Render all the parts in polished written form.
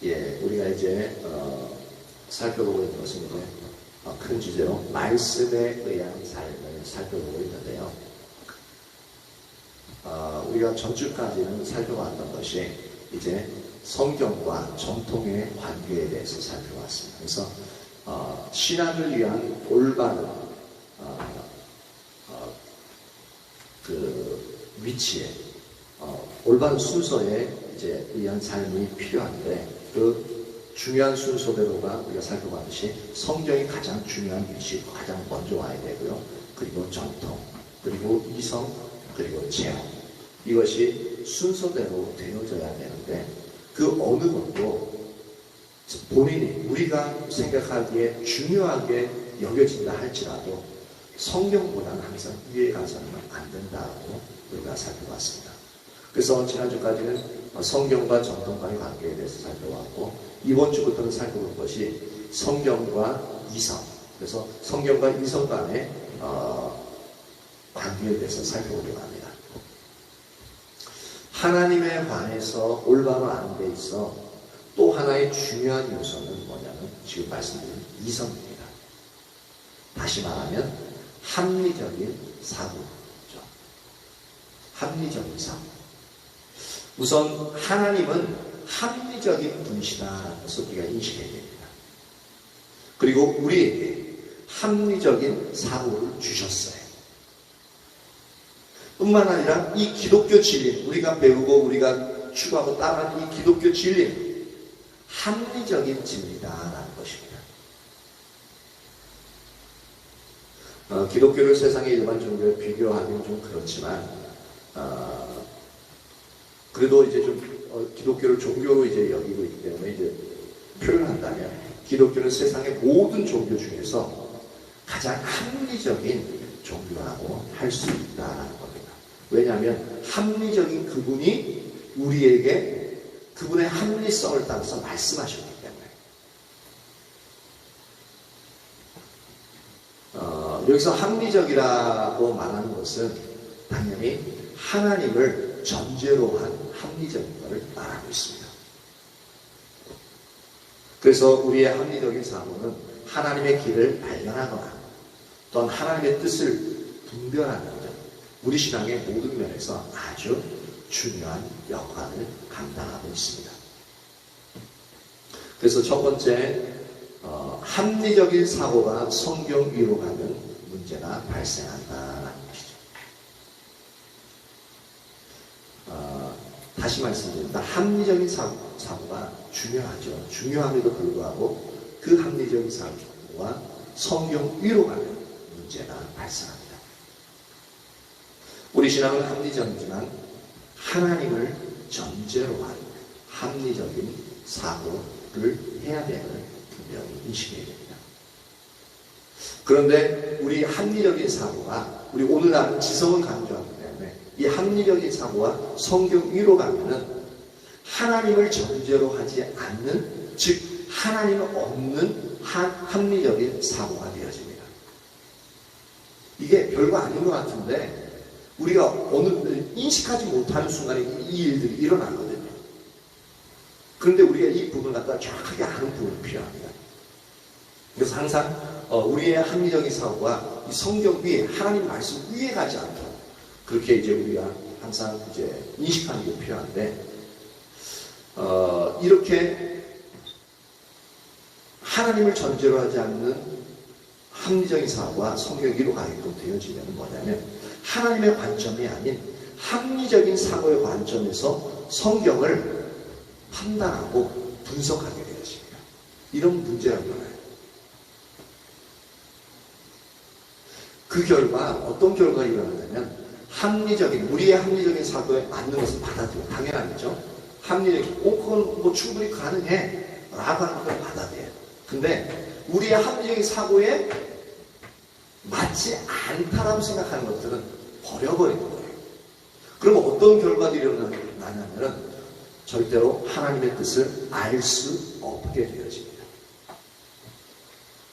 예, 우리가 이제 살펴보고 있는 것은 이제 큰 주제로 말씀에 의한 삶을 살펴보고 있는데요. 우리가 전주까지는 살펴봤던 것이 이제 성경과 전통의 관계에 대해서 살펴봤습니다. 그래서 신앙을 위한 올바른 그 위치에 올바른 순서에 이제 의한 삶이 필요한데 그 중요한 순서대로가 우리가 살펴봤듯이 성경이 가장 중요한 위치, 가장 먼저 와야 되고요. 그리고 전통, 그리고 이성, 그리고 제형, 이것이 순서대로 되어져야 되는데 그 어느 것도 본인이 우리가 생각하기에 중요하게 여겨진다 할지라도 성경보다는 항상 위에 가서는 안 된다고 우리가 살펴봤습니다. 그래서 지난주까지는 성경과 전통과의 관계에 대해서 살펴봤고 이번 주부터는 살펴볼 것이 성경과 이성, 그래서 성경과 이성 간의 관계에 대해서 살펴보려고 합니다. 하나님에 관해서 올바로 아는 데 있어 또 하나의 중요한 요소는 뭐냐면 지금 말씀드린 이성입니다. 다시 말하면 합리적인 사고죠. 합리적인 사고. 우선 하나님은 합리적인 분이시다라는 것을 우리가 인식해야 됩니다. 그리고 우리에게 합리적인 사고를 주셨어요. 뿐만 아니라 이 기독교 진리, 우리가 배우고 우리가 추구하고 따라하는 이 기독교 진리는 합리적인 진리다라는 것입니다. 기독교를 세상의 일반 종교에 비교하기는 좀 그렇지만 그래도 이제 좀 기독교를 종교로 이제 여기고 있기 때문에 이제 표현한다면 기독교는 세상의 모든 종교 중에서 가장 합리적인 종교라고 할 수 있다는 겁니다. 왜냐하면 합리적인 그분이 우리에게 그분의 합리성을 따라서 말씀하셨기 때문에 여기서 합리적이라고 말하는 것은 당연히 하나님을 전제로 한 합리적인 것을 말하고 있습니다. 그래서 우리의 합리적인 사고는 하나님의 길을 발견하거나 또한 하나님의 뜻을 분별하는 것, 우리 신앙의 모든 면에서 아주 중요한 역할을 감당하고 있습니다. 그래서 첫 번째, 합리적인 사고가 성경 위로 가면 문제가 발생한다는 것이죠. 다시 말씀드립니다. 합리적인 사고가 중요하죠. 중요함에도 불구하고 그 합리적인 사고가 성경 위로 가면 문제가 발생합니다. 우리 신앙은 합리적이지만 하나님을 전제로 한 합리적인 사고를 해야 됨을 분명히 인식해야 됩니다. 그런데 우리 합리적인 사고가 우리 오늘날은 지성을 강조하기 때문에 이 합리적인 사고가 성경 위로 가면은 하나님을 전제로 하지 않는, 즉 하나님은 없는 합리적인 사고가 되어집니다. 이게 별거 아닌 것 같은데 우리가 어느 인식하지 못하는 순간에 이 일들이 일어나거든요. 그런데 우리가 이 부분을 갖다 정확하게 아는 부분이 필요합니다. 그래서 항상 우리의 합리적인 사고가 이 성경 위에, 하나님 말씀 위에 가지 않도록 그렇게 이제 우리가 항상 이제 인식하는 게 필요한데 이렇게 하나님을 전제로 하지 않는 합리적인 사고가 성경 위로 가게끔 되어지면 뭐냐면 하나님의 관점이 아닌 합리적인 사고의 관점에서 성경을 판단하고 분석하게 되어집니다. 이런 문제가 일어나요. 그 결과 어떤 결과가 일어나냐면 우리의 합리적인 사고에 맞는 것을 받아들여요. 당연하겠죠. 합리적인, 그건 뭐 충분히 가능해 라고 하는 걸 받아들여요. 근데 우리의 합리적인 사고에 맞지 않다라고 생각하는 것들은 버려버리는 거예요. 그럼 어떤 결과들이 일어나냐면 절대로 하나님의 뜻을 알 수 없게 되어집니다.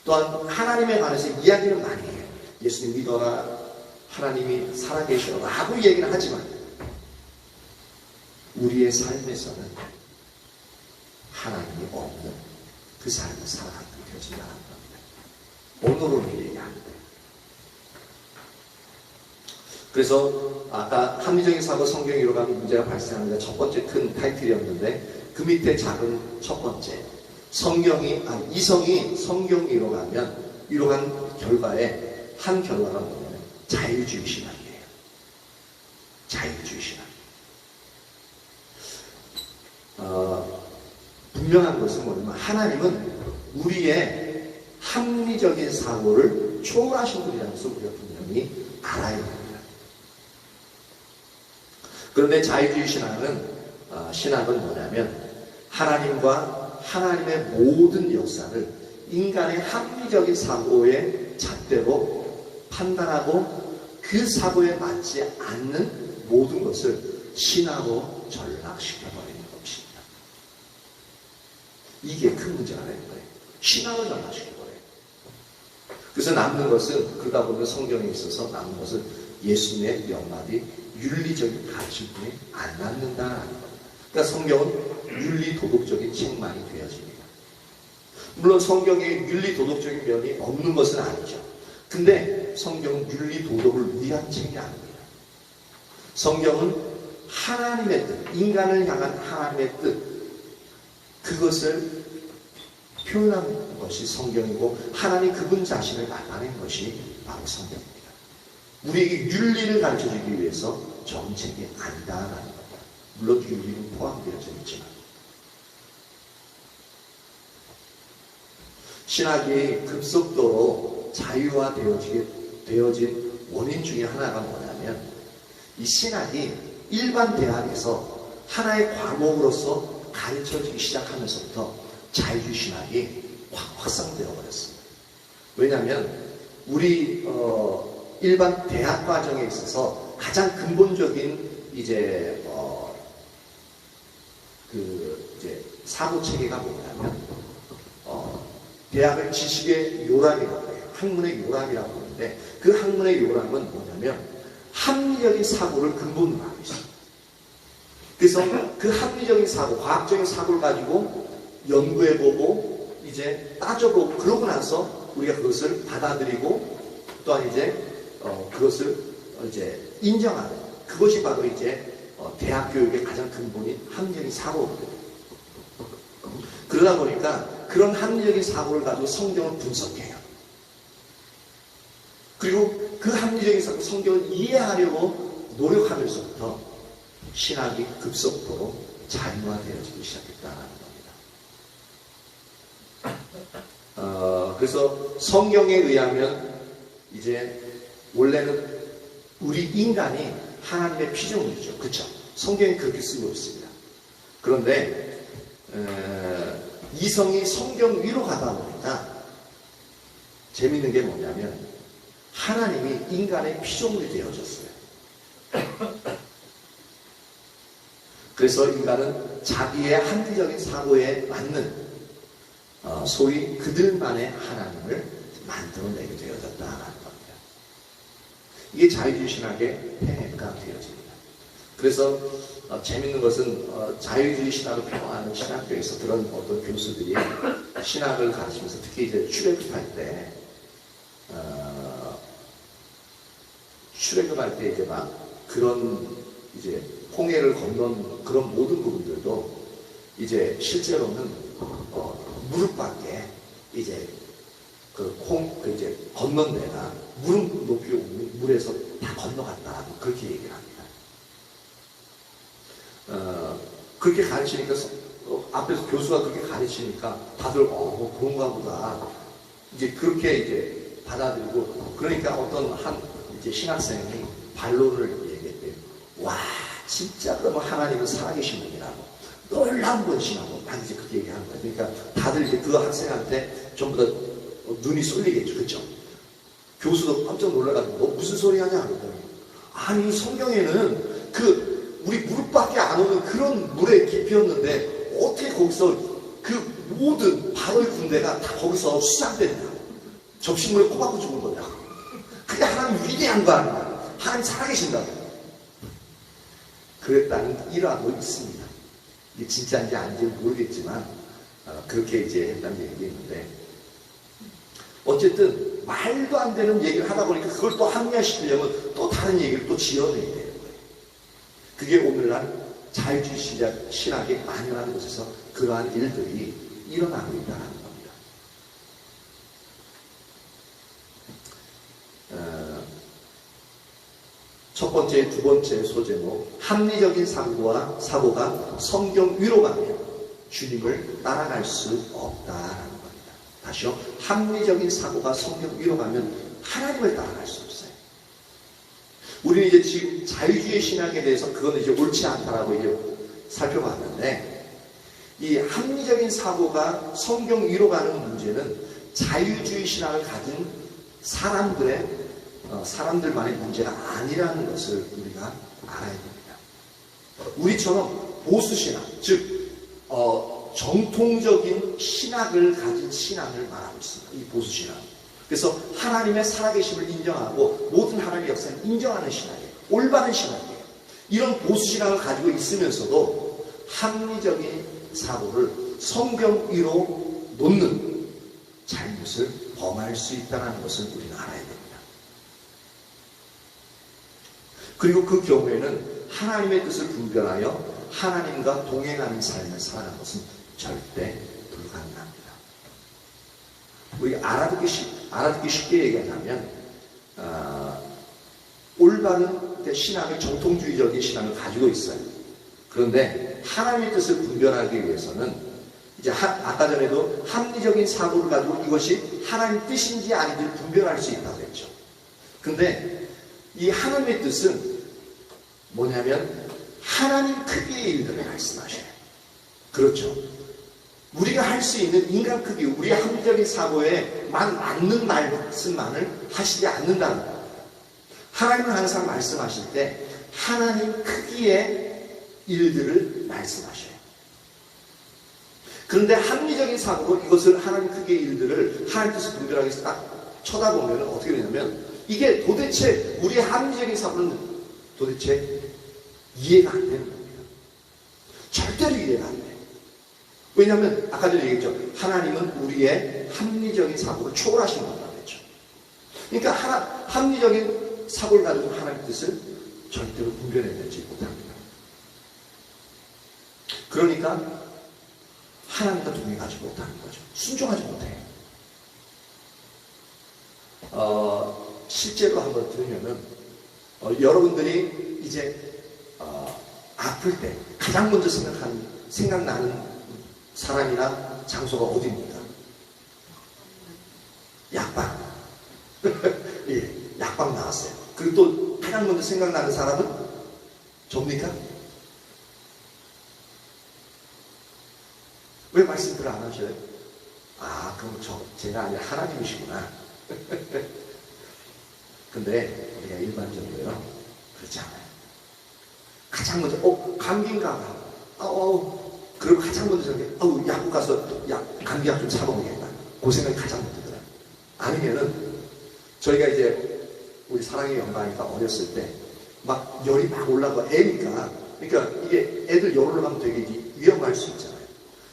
또한 하나님에 관해서 이야기는 많이 해요. 예수님 믿어라, 하나님이 살아계시라고 얘기는 하지만 우리의 삶에서는 하나님이 없는 그 삶을 살아가게 되어진다는 겁니다. 오늘은 얘기하는데. 그래서 아까 합리적인 사고 성경 이루어가는 문제가 발생합니다. 첫 번째 큰 타이틀이었는데 그 밑에 작은 첫 번째 이성이 성경 이루어간 결과에 한 결과가 뭐냐면 자유주의 신앙이에요. 자유주의 신앙. 분명한 것은 뭐냐면 하나님은 우리의 합리적인 사고를 초월하신 분이라는 것을 우리가 분명히 알아야 합니다. 그런데 자유주의 신앙은 뭐냐면 하나님과 하나님의 모든 역사를 인간의 합리적인 사고의 잣대로 판단하고 그 사고에 맞지 않는 모든 것을 신화로 전락시켜버리는 것입니다. 이게 큰 문제가 되는 거예요. 신화로 전락시켜버려요. 그래서 남는 것은 그러다 보면 성경에 있어서 남는 것은 예수님의 몇 마디 윤리적인 가르침이 안 남는다는 겁니다. 그러니까 성경은 윤리 도덕적인 책만이 되어집니다. 물론 성경에 윤리 도덕적인 면이 없는 것은 아니죠. 근데 성경은 윤리 도덕을 위한 책이 아닙니다. 성경은 하나님의 뜻, 인간을 향한 하나님의 뜻, 그것을 표현한 것이 성경이고 하나님 그분 자신을 나타낸 것이 바로 성경입니다. 우리에게 윤리를 가르쳐주기 위해서 정책이 아니다라는 겁니다. 물론 윤리는 포함되어져 있지만 신학이 급속도로 자유화되어진 원인 중에 하나가 뭐냐면 이 신학이 일반 대학에서 하나의 과목으로서 가르쳐지기 시작하면서부터 자유주의 신학이 확산되어 버렸습니다. 왜냐하면 우리 일반 대학 과정에 있어서 가장 근본적인 이제 사고 체계가 뭐냐면 대학을 지식의 요람이라고 해요. 학문의 요람이라고 하는데 그 학문의 요람은 뭐냐면 합리적인 사고를 근본으로 하고 있습니다. 그래서 그 합리적인 사고, 과학적인 사고를 가지고 연구해보고 이제 따져보고 그러고 나서 우리가 그것을 받아들이고 또한 이제 그것을 이제 인정하는 그것이 바로 이제 대학 교육의 가장 근본인 합리적인 사고거든요. 그러다 보니까 그런 합리적인 사고를 가지고 성경을 분석해요. 그리고 그 합리적인 사고, 성경을 이해하려고 노력하면서부터 신학이 급속도로 자유화되어지기 시작했다는 겁니다. 그래서 성경에 의하면 이제 원래는 우리 인간이 하나님의 피조물이죠. 그렇죠? 성경이 그렇게 쓰고 있습니다. 그런데 이성이 성경 위로 가다 보니까 재밌는 게 뭐냐면 하나님이 인간의 피조물이 되어졌어요. 그래서 인간은 자기의 합리적인 사고에 맞는 소위 그들만의 하나님을 만들어내게 되어졌다는 겁니다. 이게 자유주의 신학의 폐해가 되어집니다. 그래서 재밌는 것은 자유주의 신학을 표방하는 신학교에서 그런 어떤 교수들이 신학을 가르치면서 특히 이제 출애굽할 때 이제 막 그런 이제 홍해를 건넌 그런 모든 부분들도 이제 실제로는 무릎 밖에 이제 이제 건넌 데가 무릎 높이 물에서 다 건너갔다라고 그렇게 얘기를 합니다. 그렇게 가르치니까 앞에서 교수가 그렇게 가르치니까 다들 그런가 보다 이제 그렇게 이제 받아들이고 그러니까 어떤 한 이제 신학생이 반론을 얘기했대요. 와 진짜 그러면 하나님은 살아계신 분이라고 놀라운 분이시라고 딱 이제 그렇게 얘기하는 거예요. 그러니까 다들 이제 그 학생한테 전부 다 눈이 쏠리겠죠. 그렇죠? 교수도 깜짝 놀라가지고 너 무슨 소리 하냐 그러더니 아니 성경에는 우리 무릎밖에 안 오는 그런 물에 깊이였는데 어떻게 거기서 그 모든 바로의 군대가 다 거기서 수장됐냐 접시물에 코박고 죽은 거냐 그게 하나님 위대한 거 아니야 하나님 살아계신다고 그랬다는 일화도 있습니다. 이게 진짜인지 아닌지 모르겠지만 그렇게 이제 했다는 얘기가 있는데, 어쨌든 말도 안 되는 얘기를 하다 보니까 그걸 또 합리화시키려면 또 다른 얘기를 또 지어내야 되는 거예요. 그게 오늘날 자유주의 신학에 만연한 곳에서 그러한 일들이 일어나고 있다는 겁니다. 첫 번째, 두 번째 소제목, 합리적인 사고가 성경 위로 가면 주님을 따라갈 수 없다라는 겁니다. 다시요, 합리적인 사고가 성경 위로 가면 하나님을 따라갈 수 없어요. 우리는 이제 지금 자유주의 신학에 대해서 그건 이제 옳지 않다라고 이제 살펴봤는데, 이 합리적인 사고가 성경 위로 가는 문제는 자유주의 신학을 가진 사람들만의 문제가 아니라는 것을 우리가 알아야 됩니다. 우리처럼 보수신학, 즉 정통적인 신학을 가진 신앙을 말하고 있습니다. 이 보수신학. 그래서 하나님의 살아계심을 인정하고 모든 하나님의 역사를 인정하는 신학이에요. 올바른 신학이에요. 이런 보수신학을 가지고 있으면서도 합리적인 사고를 성경 위로 놓는 잘못을 범할 수 있다는 것을 우리는 알아야 됩니다. 그리고 그 경우에는 하나님의 뜻을 분별하여 하나님과 동행하는 삶을 살아가는 것은 절대 불가능합니다. 우리 알아듣기 쉽게 얘기하자면, 올바른 신학을, 정통주의적인 신학을 가지고 있어요. 그런데 하나님의 뜻을 분별하기 위해서는 이제 아까 전에도 합리적인 사고를 가지고 이것이 하나님 뜻인지 아닌지를 분별할 수 있다고 했죠. 근데 이 하나님의 뜻은 뭐냐면 하나님 크기의 일들을 말씀하셔요. 그렇죠. 우리가 할 수 있는 인간 크기, 우리의 합리적인 사고에 맞는 말씀만을 하시지 않는다는 거예요. 하나님은 항상 말씀하실 때 하나님 크기의 일들을 말씀하셔요. 그런데 합리적인 사고로 이것을 하나님 크기의 일들을 하나님 뜻을 분별하기 위해서 딱 쳐다보면 어떻게 되냐면, 이게 도대체 우리의 합리적인 사고는 도대체 이해가 안 되는 겁니다. 절대로 이해가 안 돼요. 왜냐하면 아까 전에 얘기했죠. 하나님은 우리의 합리적인 사고를 초월하신 분이라고 했죠. 그러니까 합리적인 사고를 가지고 하나님의 뜻을 절대로 분별해내지 못합니다. 그러니까 하나님과 동행하지 못하는 거죠. 순종하지 못해요. 실제로 한번 들으면은 여러분들이 이제 아플 때 가장 먼저 생각나는 사람이나 장소가 어디입니까? 약방. 예, 약방 나왔어요. 그리고 또 가장 먼저 생각나는 사람은 접니까? 왜 말씀을 안 하셔요? 그럼 제가 아니라 하나님이시구나. 근데 우리가 일반적으로요, 그렇지 않아요. 가장 먼저 감기인가? 그리고 가장 먼저 저기 약국 가서 감기약 좀 사먹어야겠다. 그 생각이 가장 먼저 들어요. 아니면은 저희가 이제 우리 사랑의 영광이니까 어렸을 때 막 열이 막 올라가 애니까, 그러니까 이게 애들 열 올라가면 되게 위험할 수 있잖아요.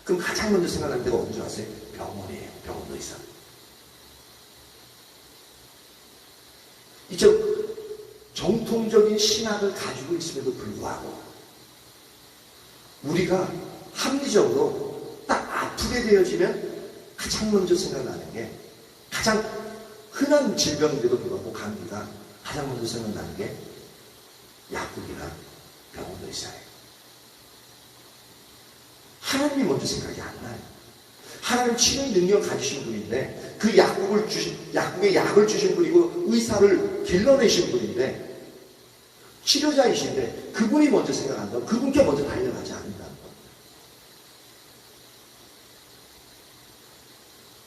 그럼 가장 먼저 생각나는 데가 어딘 줄 아세요? 병원이에요. 병원 의사. 이제 정통적인 신학을 가지고 있음에도 불구하고 우리가 합리적으로 딱 아프게 되어지면 가장 먼저 생각나는 게, 가장 흔한 질병인데도 불구하고 감기가 가장 먼저 생각나는 게 약국이나 병원 의사예요. 하나님이 먼저 생각이 안 나요. 하나님 치료의 능력을 가지신 분인데, 그 약국의 약을 주신 분이고 의사를 길러내신 분인데, 치료자이신데 그분이 먼저 생각한다면 그분께 먼저 달려가지 않는다는 겁니다.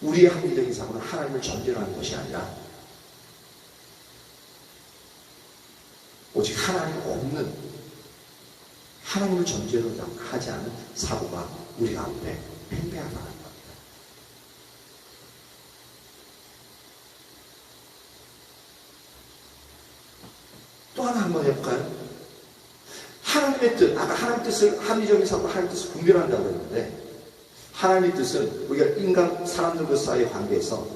우리의 합리적인 사고는 하나님을 전제로 하는 것이 아니라 오직 하나님 없는, 하나님을 전제로 하지 않은 사고가 우리 가운데 팽배하다는 겁니다. 또 하나 한번 해볼까요? 하나님의 뜻, 아까 하나님 뜻을, 합리적인 사고, 하나님 뜻을 분별한다고 했는데, 하나님의 뜻은 우리가 인간 사람들과 사이의 관계에서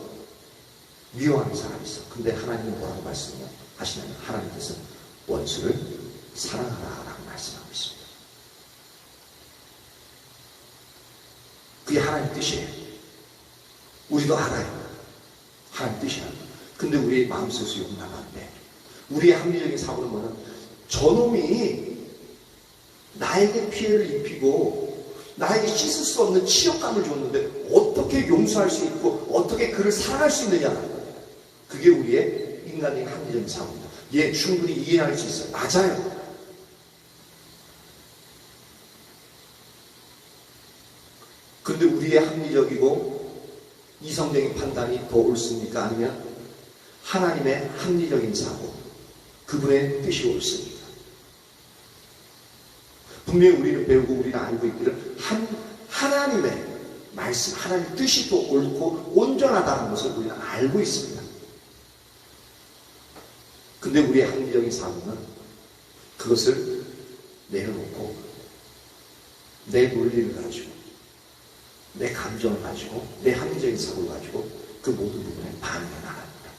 미워하는 사람이 있어. 근데 하나님은 뭐라고 말씀하시냐면 하나님의 뜻은 원수를 사랑하라라고 말씀하고 있습니다. 그게 하나님의 뜻이에요. 우리도 알아요. 하나님의 뜻이라는 거. 근데 우리의 마음속에서 용납하는데 우리의 합리적인 사고는 뭐냐면 저놈이 나에게 피해를 입히고 나에게 씻을 수 없는 치욕감을 줬는데 어떻게 용서할 수 있고 어떻게 그를 사랑할 수 있느냐. 그게 우리의 인간의 합리적인 사고입니다. 예, 충분히 이해할 수 있어요. 맞아요. 근데 우리의 합리적이고 이성적인 판단이 더 옳습니까? 아니면 하나님의 합리적인 사고, 그분의 뜻이 옳습니까? 분명히 우리는 배우고 우리는 알고 있기를 하나님의 말씀, 하나님의 뜻이 더 옳고 온전하다는 것을 우리는 알고 있습니다. 근데 우리의 합리적인 사고는 그것을 내려놓고 내 논리를 가지고 내 감정을 가지고 내 합리적인 사고를 가지고 그 모든 부분에 반응해 나갑니다.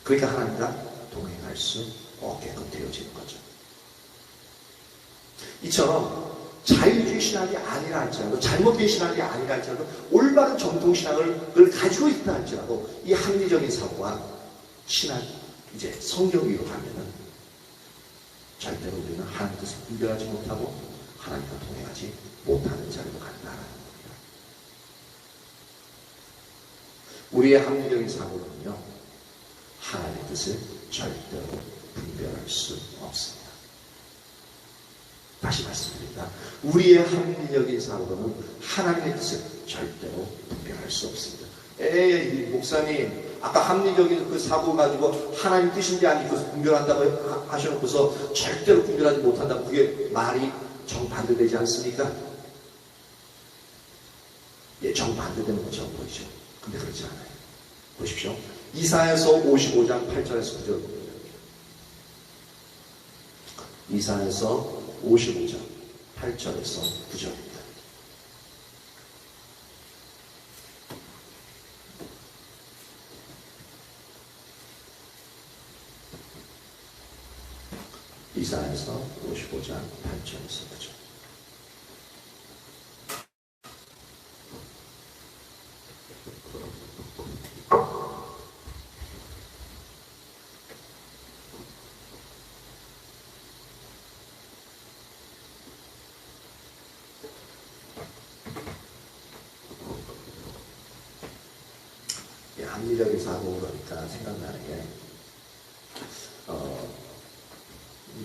그러니까 하나님과 동행할 수 없게끔 되어지는 거죠. 이처럼 자유주의 신학이 아니라 할지라도 잘못된 신학이 아니라 할지라도 올바른 정통신학을 가지고 있다 할지라도 이 합리적인 사고와 신학 이제 성경 위로 가면은 절대로 우리는 하나님 뜻을 분별하지 못하고 하나님과 동행하지 못하는 자리로 간다는 겁니다. 우리의 합리적인 사고는요 하나님의 뜻을 절대로 분별할 수 없습니다. 다시 말씀드립니다. 우리의 합리적인 사고로는 하나님의 뜻을 절대로 분별할 수 없습니다. 에이 목사님 아까 합리적인 그 사고 가지고 하나님 뜻인지 아닌지 그것을 분별한다고 하셔놓고서 절대로 분별하지 못한다고 그게 말이 정반대되지 않습니까? 예, 정반대되는 것처럼 보이죠. 근데 그렇지 않아요. 보십시오. 이사야서 55장 8절에서 9절 봅니다. 이사야서 55장 8절에서 9절입니다. 이사야서 55장 8절에서 9절. 합리적인 사고 그러니까 생각나는 게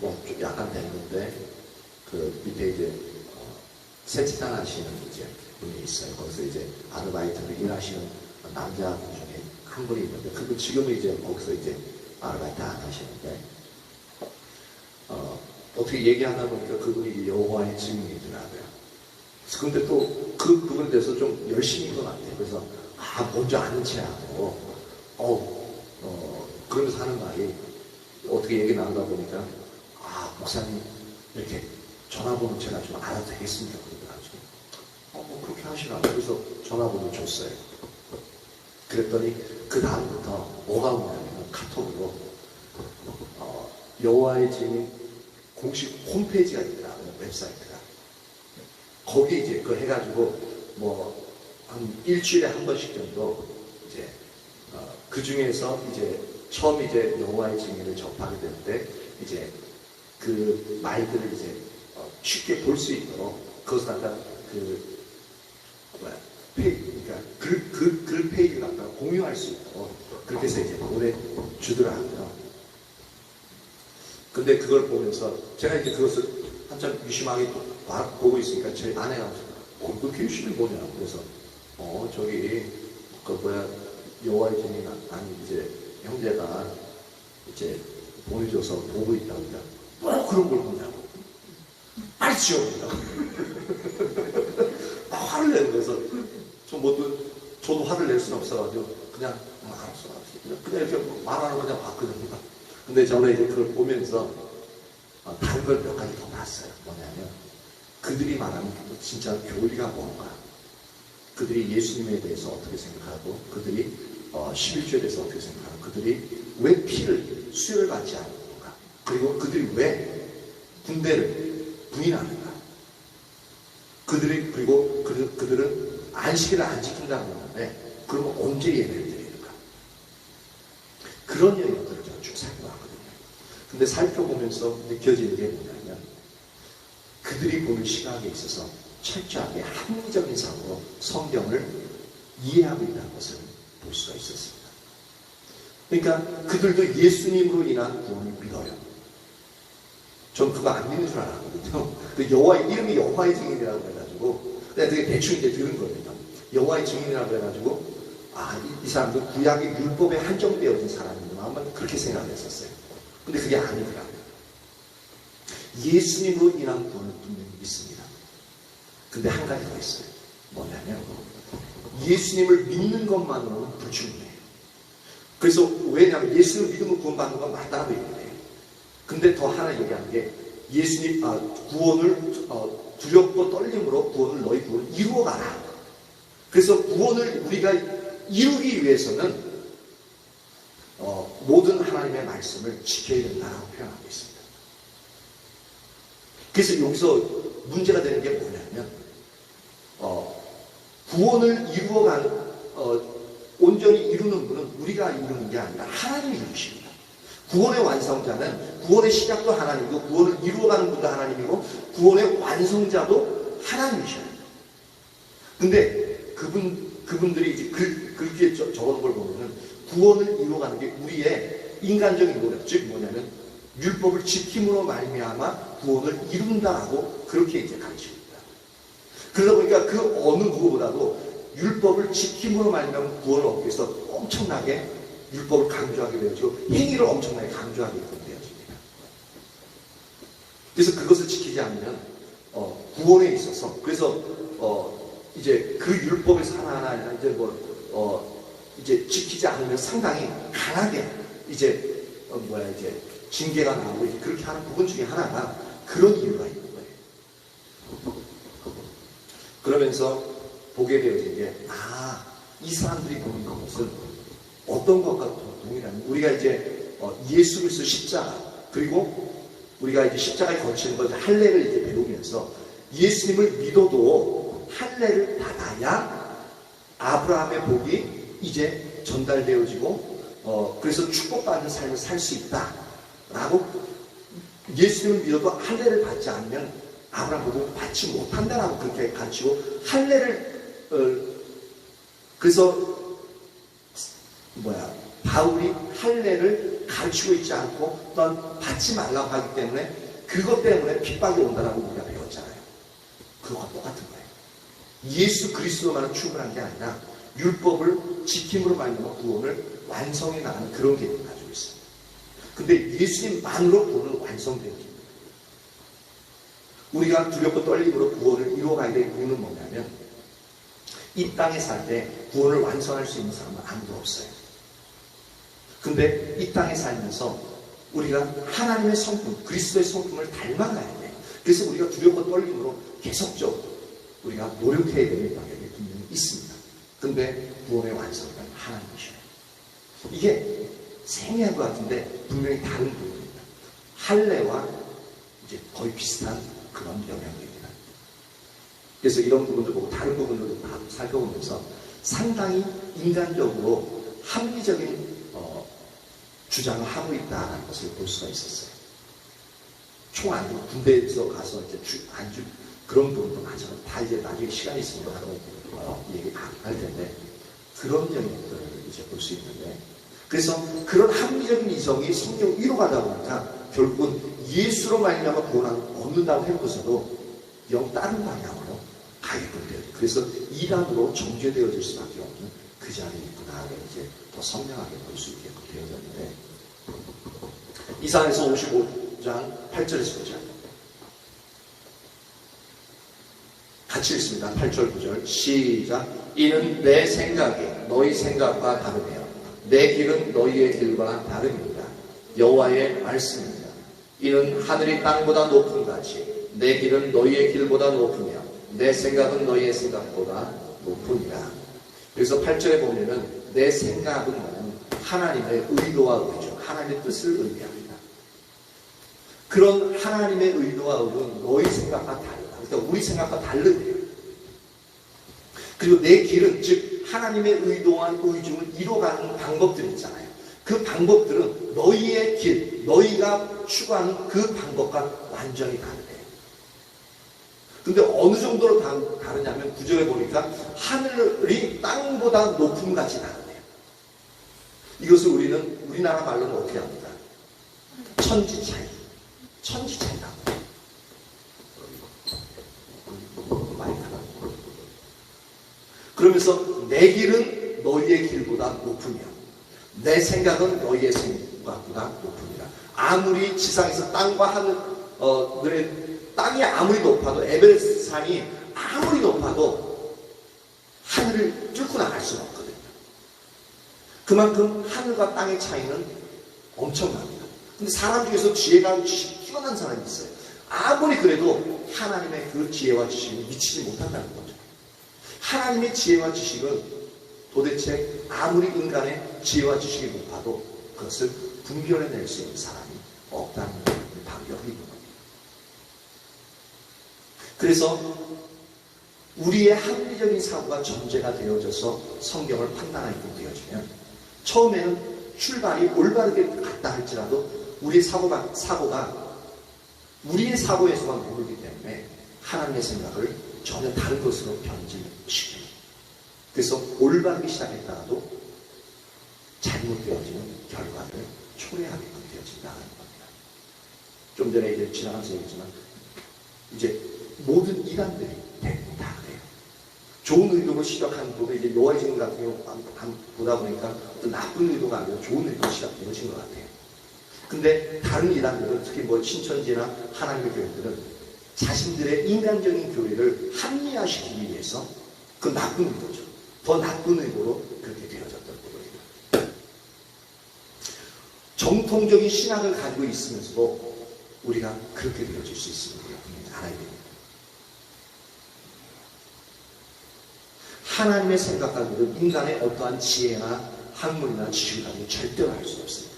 뭐 좀 약간 됐는데 그 밑에 이제 세차장 하시는 이제 분이 있어요. 거기서 이제 아르바이트로 일하시는 남자분 중에 한 분이 있는데 그분 지금은 이제 거기서 이제 아르바이트 안 하시는데 어떻게 얘기하다 보니까 그분이 여호와의 증인이더라고요. 근데 또 그분에 대해서 좀 열심인 것 같아요. 그래서 먼저 아는 체하고 그러면서 하는 말이 어떻게 얘기 나누다 보니까 목사님 이렇게 전화번호 제가 좀 알아도 되겠습니까? 그러더라고요. 뭐 그렇게 하시라고. 그래서 전화번호 줬어요. 그랬더니 그 다음부터 뭐가 오냐면 카톡으로 여호와의 증인 공식 홈페이지가 있더라고요. 웹사이트가. 거기 이제 그거 해가지고 뭐 한 일주일에 한 번씩 정도 이제 그 중에서 이제 처음 이제 여호와의 증인을 접하게 될 때 이제 그 말들을 이제 쉽게 볼 수 있도록 그것을 갖다 그러니까 글 페이지를 갖다 공유할 수 있도록 그렇게 해서 이제 보내주더라고요. 근데 그걸 보면서 제가 이제 그것을 한참 유심하게 보고 있으니까 제 아내가 그 교실이 뭐냐 그래서 저기 여호와의 증인 아니 이제 형제가 이제 보내줘서 보고 있다고 뭐 그런 걸 보냐고 빨리 지워버린다고 화를 내는 거에서 저도 화를 낼 수는 없어가지고 그냥 알았어 그냥 이렇게 말하는 거 그냥 봤거든요. 근데 저는 이제 그걸 보면서 다른 걸 몇 가지 더 봤어요. 뭐냐면 그들이 말하는 진짜 교리가 뭔가 그들이 예수님에 대해서 어떻게 생각하고 그들이 11조에 대해서 어떻게 생각하고 그들이 왜 피를 수혈을 받지 않는가, 그리고 그들이 왜 군대를 부인하는가, 그들은 안식일을 안 지킨다고 하는데 그러면 언제 예배를 드리는가, 그런 내용들을 제가 쭉 살펴봤거든요. 근데 살펴보면서 느껴지는 게 뭐냐면 그들이 보는 시각에 있어서 철저하게 합리적인 사고로 성경을 이해하고 있다는 것을 볼 수가 있었습니다. 그러니까 그들도 예수님으로 인한 구원을 믿어요. 전 그거 안 믿는 줄 알았거든요. 그 이름이 여호와의 증인이라고 해가지고 내가 되게 대충 이제 들은 겁니다. 여호와의 증인이라고 해가지고 이 사람도 구약의 율법에 한정되어진 사람이구나 한번 그렇게 생각했었어요. 근데 그게 아니더라고요. 예수님으로 인한 구원을 분명히 믿습니다. 근데 한 가지 더 있어요. 뭐냐면 예수님을 믿는 것만으로는 불충분해요. 그래서 왜냐하면 예수님을 믿으면 구원받는 건 맞다고 얘기해요. 근데 더 하나 얘기하는 게 예수님 구원을 두렵고 떨림으로 너희 구원을 이루어가라. 그래서 구원을 우리가 이루기 위해서는 모든 하나님의 말씀을 지켜야 된다고 표현하고 있습니다. 그래서 여기서 문제가 되는 게 뭐냐면 구원을 이루어가는 온전히 이루는 분은 우리가 이루는 게 아니라 하나님이 이루십니다. 구원의 완성자는 구원의 시작도 하나님이고 구원을 이루어가는 분도 하나님이고 구원의 완성자도 하나님이셔요. 근데 그분들이 이제 글귀에 적어놓은 걸 보면은 구원을 이루어가는 게 우리의 인간적인 노력, 즉 뭐냐면 율법을 지킴으로 말미암아 구원을 이룬다라고 그렇게 이제 가르치고 있다. 그러다 보니까 그 어느 누구보다도 율법을 지킴으로 말미암아 구원을 얻기 위해서 엄청나게 율법을 강조하게 되어지고 행위를 엄청나게 강조하게 되어집니다. 그래서 그것을 지키지 않으면 구원에 있어서 그래서 이제 그 율법에서 하나하나 이제 지키지 않으면 상당히 강하게 이제 징계가 나오고 그렇게 하는 부분 중에 하나가 그런 이유가 있는 거예요. 그러면서 보게 되어진 게 이 사람들이 보는 것은 어떤 것과 동일한 우리가 이제 예수 그리스도 십자가 그리고 우리가 이제 십자가에 거치는 것 할례를 이제 배우면서 예수님을 믿어도 할례를 받아야 아브라함의 복이 이제 전달되어지고 그래서 축복받는 삶을 살 수 있다라고 예수님을 믿어도 할례를 받지 않으면 아브라함 복을 받지 못한다라고 그렇게 가르치고 할례를 그래서 바울이 할례를 가르치고 있지 않고 또한 받지 말라고 하기 때문에 그것 때문에 핍박이 온다라고 우리가 배웠잖아요. 그거와 똑같은 거예요. 예수 그리스도만은 충분한 게 아니라 율법을 지킴으로 말미암아 구원을 완성해 나가는 그런 계획을 가지고 있습니다. 근데 예수님만으로 구원을 완성됩니다. 우리가 두렵고 떨림으로 구원을 이루어가야 될 이유는 뭐냐면 이 땅에 살 때 구원을 완성할 수 있는 사람은 아무도 없어요. 근데 이 땅에 살면서 우리가 하나님의 성품, 그리스도의 성품을 닮아가야 돼요. 그래서 우리가 두렵고 떨림으로 계속적으로 우리가 노력해야 되는 방향이 분명히 있습니다. 근데 구원의 완성은 하나님이셔요. 이게 생략한 것 같은데 분명히 다른 부분입니다. 할례와 이제 거의 비슷한 그런 영향입니다. 그래서 이런 부분도 보고 다른 부분들도 다 살펴보면서 상당히 인간적으로 합리적인 주장을 하고 있다는 것을 볼 수가 있었어요. 총 안 주고 군대에서 가서 이제 그런 부분도 많잖아요. 다 이제 나중에 시간이 있으니까 얘기 할 텐데 그런 점들을 이제 볼 수 있는데 그래서 그런 합리적인 이성이 성경 위로 가다 보니까 결국은 예수로 말미암아 구원을 얻는다고 해놓고서도 영 다른 방향으로 가게끔 돼요. 그래서 이란으로 정죄되어질 수밖에 없는 그 자리에 있구나를 이제 더 선명하게 볼 수 있게 되어졌는데 이사야서 55장 8절에서 9절 같이 읽습니다. 8절 9절 시작. 이는 내 생각이 너희 생각과 다르며 내 길은 너희의 길과 다릅니다. 여호와의 말씀입니다. 이는 하늘이 땅보다 높은 같이 내 길은 너희의 길보다 높으며 내 생각은 너희의 생각보다 높으니라. 그래서 8절에 보면은 내 생각은 뭐냐면 하나님의 의도와 의죠. 하나님의 뜻을 의미합니다. 그런 하나님의 의도와 의는 너희 생각과 다르다. 그러니까 우리 생각과 다르대요. 그리고 내 길은 즉 하나님의 의도와 의중을 이뤄가는 방법들이 있잖아요. 그 방법들은 너희의 길, 너희가 추구하는 그 방법과 완전히 다르대요. 근데 어느 정도로 다르냐면 9절에 보니까 하늘이 땅보다 높음 같이 다르대요. 이것을 우리는 우리나라 말로는 어떻게 합니까? 천지 차이. 천지 차이다. 그러면서 내 길은 너희의 길보다 높으며 내 생각은 너희의 생각보다 높으니라. 아무리 지상에서 땅과 하늘의 땅이 아무리 높아도 에베레스트 산이 아무리 높아도 하늘을 뚫고 나갈 수는 없거든요. 그만큼 하늘과 땅의 차이는 엄청납니다. 근데 사람 중에서 지혜가 뛰어난 사람이 있어요. 아무리 그래도 하나님의 그 지혜와 지식에 미치지 못한다는 거죠. 하나님의 지혜와 지식은 도대체 아무리 인간의 지혜와 지식이 높아도 그것을 분별해낼 수 있는 사람이 없다는 반격이 있는 겁니다. 그래서 우리의 합리적인 사고가 전제가 되어져서 성경을 판단하게 되어지면 처음에는 출발이 올바르게 갔다 할지라도 우리의 사고가 우리의 사고에서만 머물기 때문에 하나님의 생각을 전혀 다른 것으로 변질시켜요. 그래서 올바르게 시작했다가도 잘못되어지는 결과를 초래하게끔 되어진다는 겁니다. 좀 전에 이제 지나가면서 얘기했지만 이제 모든 이단들이 대부분 다 그래요. 좋은 의도로 시작하는 것도 이제 요한증 같은 경우 보다 보니까 어떤 나쁜 의도가 아니라 좋은 의도로 시작되어진 것 같아요. 근데 다른 이단들은 특히 뭐 신천지나 하나님의 교회들은 자신들의 인간적인 교회를 합리화시키기 위해서 그 나쁜 의도죠. 더 나쁜 의도로 그렇게 되어졌던 거예요. 정통적인 신학을 가지고 있으면서도 우리가 그렇게 되어질 수 있음을 분명히 알아야 됩니다. 하나님의 생각과 그는 인간의 어떠한 지혜나 학문이나 지식을 가지고 절대로 할 수 없습니다.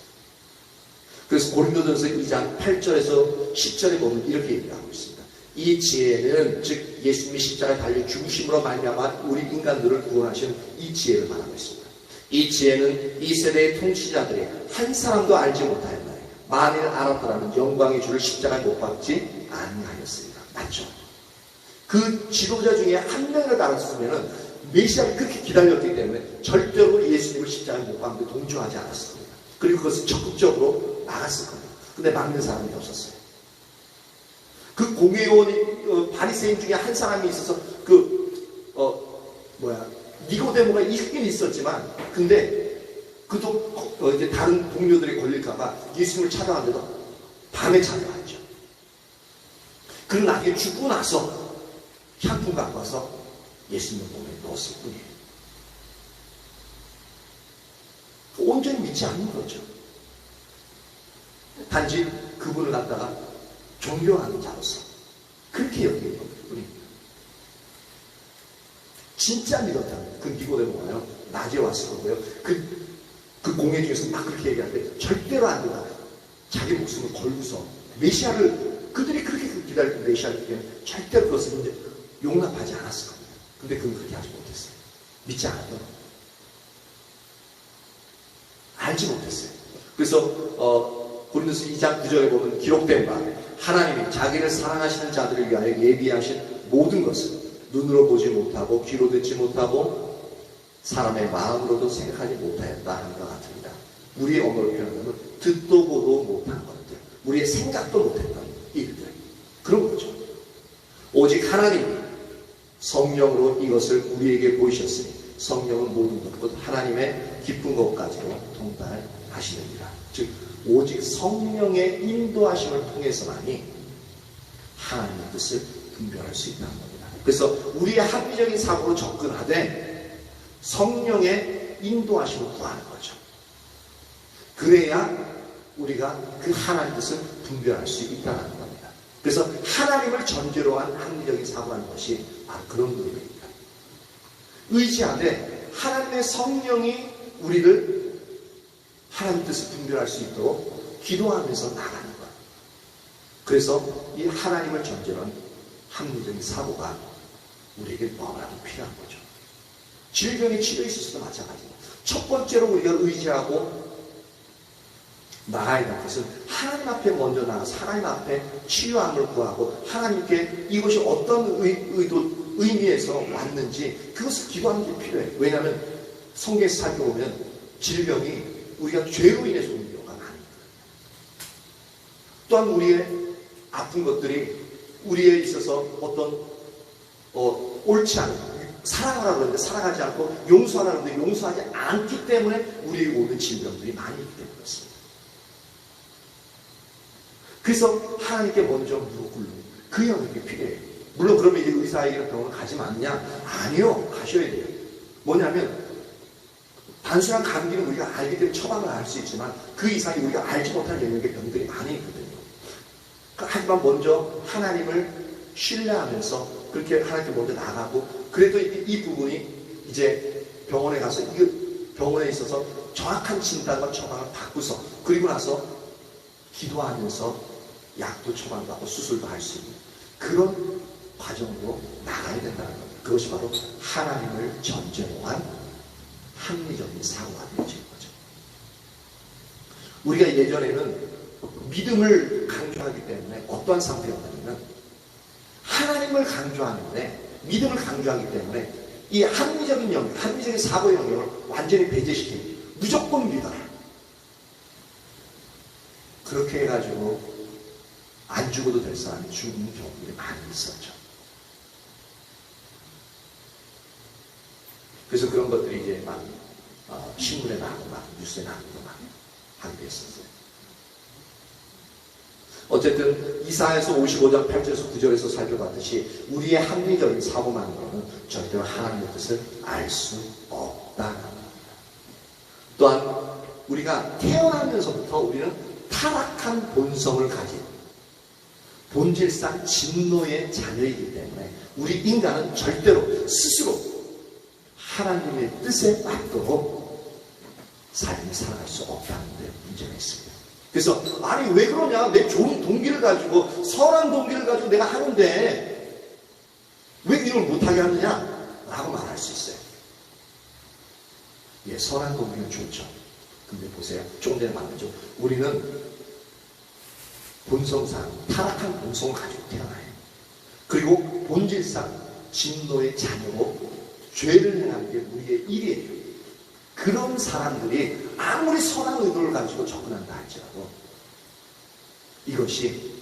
그래서 고린도전서 2장 8절에서 10절에 보면 이렇게 얘기하고 있습니다. 이 지혜는 즉 예수님이 십자가에 달려 죽으심으로 말미암아 우리 인간들을 구원하신 이 지혜를 말하고 있습니다. 이 지혜는 이 세대의 통치자들이 한 사람도 알지 못하였나니 만일 알았더라면 영광의 주를 십자가에 못 박지 아니하였으리라. 맞죠? 그 지도자 중에 한 명을 알았으면 메시아를 그렇게 기다렸기 때문에 절대로 예수님을 십자가에 못 박는 데 동조하지 않았을 겁니다. 그리고 그것을 적극적으로 나갔을 겁니다. 근데 막는 사람이 없었어요. 그 공회의원이 바리새인 중에 한 사람이 있어서 니고데모가 있긴 있었지만 근데 그도 이제 다른 동료들이 걸릴까봐 예수님을 찾아왔는데도 밤에 찾아왔죠. 그리고 나중에 죽고 나서 향품 갖고 와서 예수님 몸에 넣었을 뿐이에요. 온전히 믿지 않는 거죠. 단지 그분을 갖다가 존경하는 자로서 그렇게 여기는 뿐입니다. 진짜 믿었다면 그 니고데모가요 낮에 왔을 거고요. 그 공회 중에서 막 그렇게 얘기하는데 절대로 안 된다. 자기 목숨을 걸고서 메시아를 그들이 그렇게 기다리는 메시아를 기다리면 절대로 그것을 이제 용납하지 않았을 겁니다. 근데 그건 그렇게 하지 못했어요. 믿지 않았던 겁니다. 알지 못했어요. 그래서 고린도서 2장 9절에 보면 기록된 바 하나님이 자기를 사랑하시는 자들을 위하여 예비하신 모든 것을 눈으로 보지 못하고 귀로 듣지 못하고 사람의 마음으로도 생각하지 못하였다 하는 것 같습니다. 우리의 언어로 표현하면 듣도 보도 못한 것들, 우리의 생각도 못했던 일들, 그런 거죠. 오직 하나님이 성령으로 이것을 우리에게 보이셨으니 성령은 모든 것, 곧 하나님의 기쁜 것까지로 통달하시느니라. 즉 오직 성령의 인도하심을 통해서만이 하나님의 뜻을 분별할 수 있다는 겁니다. 그래서 우리의 합리적인 사고로 접근하되 성령의 인도하심을 구하는 거죠. 그래야 우리가 그 하나님의 뜻을 분별할 수 있다는 겁니다. 그래서 하나님을 전제로 한 합리적인 사고라는 것이 바로 그런 의미입니다. 의지하되 하나님의 성령이 우리를 하나님 뜻을 분별할 수 있도록 기도하면서 나가는 것. 그래서 이 하나님을 전제로 한 합리적인 사고가 우리에게 너무나도 필요한 거죠. 질병의 치료에 있어서도 마찬가지입니다. 첫 번째로 우리가 의지하고 나가야 되는 것은 하나님 앞에 먼저 나가서 하나님 앞에 치유함을 구하고 하나님께 이것이 어떤 의미에서 왔는지 그것을 기도하는 게 필요해요. 왜냐하면 성경에서 살펴보면 질병이 우리가 죄로 인해서 오는 경우가 많습니다. 또한 우리의 아픈 것들이 우리에 있어서 어떤 옳지 않은 사랑하라고 하는데 사랑하지 않고 용서하라고 하는데 용서하지 않기 때문에 우리에게 오는 질병들이 많이 있기 때문에 그렇습니다. 그래서 하나님께 먼저 무릎 꿇는 그 영역이 필요해요. 물론 그러면 이제 의사에게 병원을 가지 않냐? 아니요. 가셔야 돼요. 뭐냐면 단순한 감기는 우리가 알기 때문에 처방을 알 수 있지만 그 이상이 우리가 알지 못한 영역의 병들이 많이 있거든요. 하지만 먼저 하나님을 신뢰하면서 그렇게 하나님께 먼저 나가고 그래도 이 부분이 이제 병원에 가서 병원에 있어서 정확한 진단과 처방을 받고서 그리고 나서 기도하면서 약도 처방받고 수술도 할 수 있는 그런 과정으로 나가야 된다는 겁니다. 그것이 바로 하나님을 전제로 한 합리적인 사고가 되어지는 거죠. 우리가 예전에는 믿음을 강조하기 때문에 어떠한 상태였냐면 하나님을 강조하는데 믿음을 강조하기 때문에 이 합리적인 영역, 합리적인 사고 영역을 완전히 배제시키는 무조건 믿어라. 그렇게 해가지고 안 죽어도 될 사람이 죽는 경우들이 많이 있었죠. 그래서 그런 것들이 이제 막 신문에 나오고 막 뉴스에 나오고 막 하게 됐었어요. 어쨌든 이사야서 55장 8절에서 9절에서 살펴봤듯이 우리의 합리적인 사고만으로는 절대로 하나님의 뜻을 알 수 없다. 또한 우리가 태어나면서부터 우리는 타락한 본성을 가진 본질상 진노의 자녀이기 때문에 우리 인간은 절대로 스스로 하나님의 뜻에 맞도록 삶을 살아갈 수 없다는 데 문제가 있습니다. 그래서 아니 왜 그러냐? 내 좋은 동기를 가지고 선한 동기를 가지고 내가 하는데 왜 이걸 못하게 하느냐? 라고 말할 수 있어요. 예, 선한 동기는 좋죠. 근데 보세요. 조금 전에 말했죠. 우리는 본성상 타락한 본성을 가지고 태어나요. 그리고 본질상 진노의 자녀로 죄를 행하는 게 우리의 일이에요. 그런 사람들이 아무리 선한 의도를 가지고 접근한다 할지라도 이것이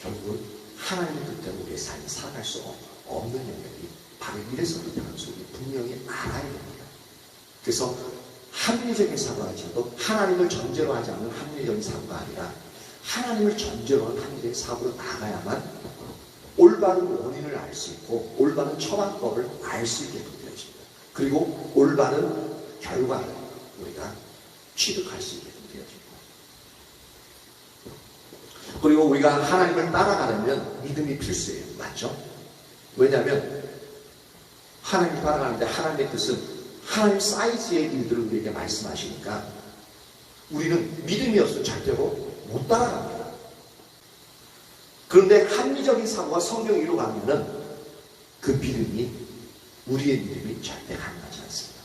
결국은 하나님의 뜻대로 우리의 삶을 살아갈 수 없는 영역이 바로 이래서부터라는 것을 분명히 알아야 됩니다. 그래서 합리적인 사고가 아니라도 하나님을 전제로 하지 않는 합리적인 사고가 아니라 하나님을 전제로 한 합리적인 사고로 나가야만 올바른 원인을 알 수 있고 올바른 처방법을 알 수 있게 되어집니다. 그리고 올바른 결과를 우리가 취득할 수 있게 되어집니다. 그리고 우리가 하나님을 따라가려면 믿음이 필수예요. 맞죠? 왜냐하면 하나님을 따라가는데 하나님의 뜻은 하나님 사이즈의 일들을 우리에게 말씀하시니까 우리는 믿음이 없으면 절대로 못 따라갑니다. 그런데 합리적인 사고가 성경 위로 가면은 그 믿음이 우리의 믿음이 절대 가능하지 않습니다.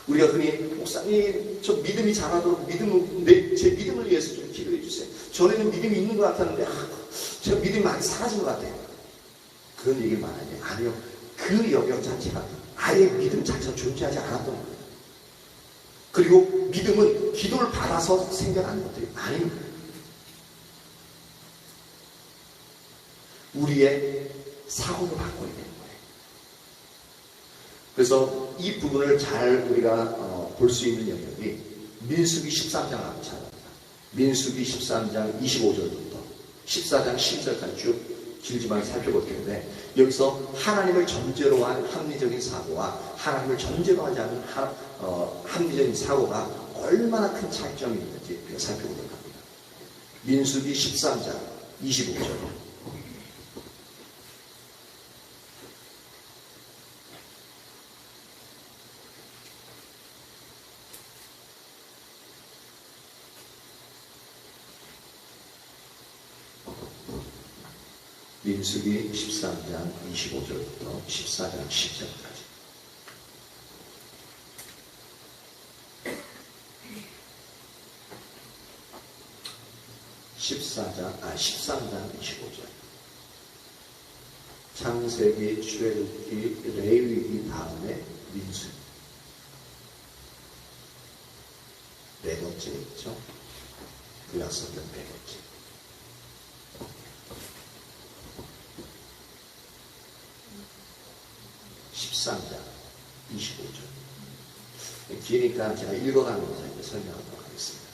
우리가 흔히 목사님 저 믿음이 자라도록 제 믿음을 위해서 좀 기도해 주세요. 전에는 믿음이 있는 것 같았는데 제가 믿음이 많이 사라진 것 같아요. 그런 얘기를 말하냐? 아니요. 그 영역 자체가 아예 믿음 자체가 존재하지 않았던 거예요. 그리고 믿음은 기도를 받아서 생겨나는 것들이 아닙니다. 우리의 사고를 바꿔야 되는 거예요. 그래서 이 부분을 잘 우리가 볼 수 있는 영역이 민수기 13장 한번 찾아봅니다. 민수기 13장 25절부터 14장 10절까지 쭉 길지만 살펴볼 텐데 여기서 하나님을 전제로 한 합리적인 사고와 하나님을 전제로 하지 않은 합리적인 사고가 얼마나 큰 차이점이 있는지 우리가 살펴보도록 합니다. 민수기 13장 25절 민수기 13장 25절부터 14장 10절까지. 13장 25절. 창세기, 출애굽기, 레위기 다음에 민수기. 네 번째 있죠. 구약성경 네 번째. 13장 25절. 기니까 제가 읽어가면서 이제 설명하도록 하겠습니다.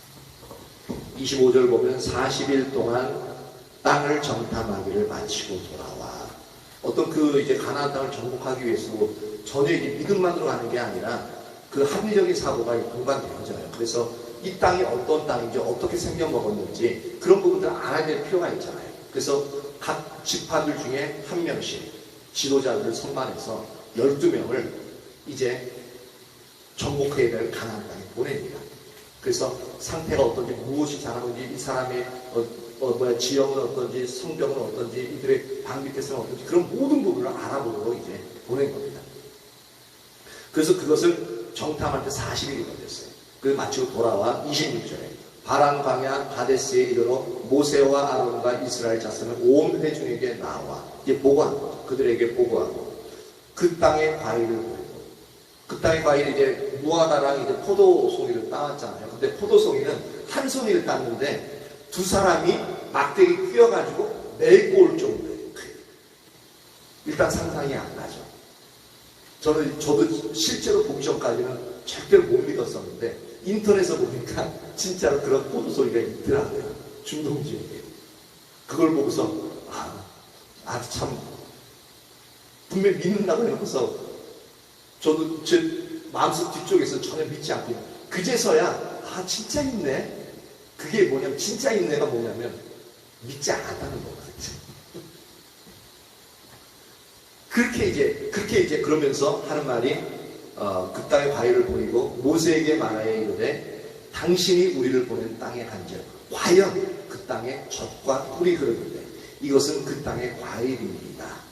25절 보면 40일 동안 땅을 정탐하기를 마치고 돌아와. 어떤 그 이제 가나안 땅을 정복하기 위해서 전혀 이제 믿음만으로 가는 게 아니라 그 합리적인 사고가 동반되어져요. 그래서 이 땅이 어떤 땅인지 어떻게 생겨먹었는지 그런 부분들을 알아야 될 필요가 있잖아요. 그래서 각 지파들 중에 한 명씩 지도자들을 선발해서 12명을 이제 정복해야 될 가나안 땅에 보냅니다. 그래서 상태가 어떤지, 무엇이 잘하는지, 이 사람의 지형은 어떤지, 성병은 어떤지, 이들의 방비 태세는 어떤지 그런 모든 부분을 알아보도록 이제 보낸 겁니다. 그래서 그것을 정탐할 때 40일이 걸렸어요. 그걸 마치고 돌아와 26절에 바란 광야 가데스에 이르러 모세와 아론과 이스라엘 자손은 온 회중에게 나와 이제 보고한 거죠. 그들에게 보고하고 그 땅의 과일을 보이고 그 땅의 과일이 이제 무화과랑 이제 포도송이를 따왔잖아요. 근데 포도송이는 한 송이를 땄는데 두 사람이 막대기 끼어가지고 메고 올 정도예요. 일단 상상이 안 가죠. 저도 실제로 보기 전까지는 절대로 못 믿었었는데 인터넷에서 보니까 진짜로 그런 포도송이가 있더라고요. 중동 지역에. 그걸 보고서 참 분명히 믿는다고 해놓고서 저도 제 마음속 뒤쪽에서 전혀 믿지 않고 그제서야 진짜 있네. 그게 뭐냐면 진짜 있네가 뭐냐면 믿지 않았다는 거거든요. 그렇게 이제 그러면서 하는 말이 그 땅의 과일을 보이고 모세에게 말하여 이르되 당신이 우리를 보낸 땅에 간즉 과연 그 땅에 젖과 꿀이 흐르는데 이것은 그 땅의 과일입니다.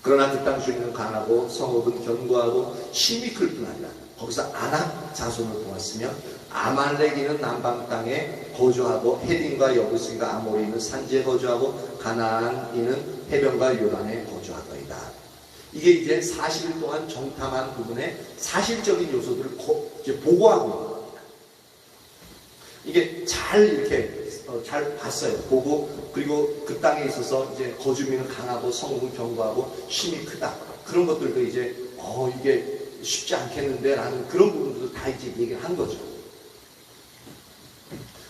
그러나 그 땅 주인은 강하고 성읍은 견고하고 힘이 클 뿐 아니라 거기서 아낙 자손을 보았으며 아말렉이는 남방 땅에 거주하고 헤딘과 여부스인과 아모리는 산지에 거주하고 가나안인은 해변과 요단에 거주하더이다. 이게 이제 40일 동안 정탐한 부분의 사실적인 요소들을 이제 보고하고 있는 겁니다. 이게 잘 이렇게 잘 봤어요. 보고 그리고 그 땅에 있어서 이제 거주민은 강하고 성읍은 견고하고 힘이 크다. 그런 것들도 이제 이게 쉽지 않겠는데 라는 그런 부분들도 다 이제 얘기를 한 거죠.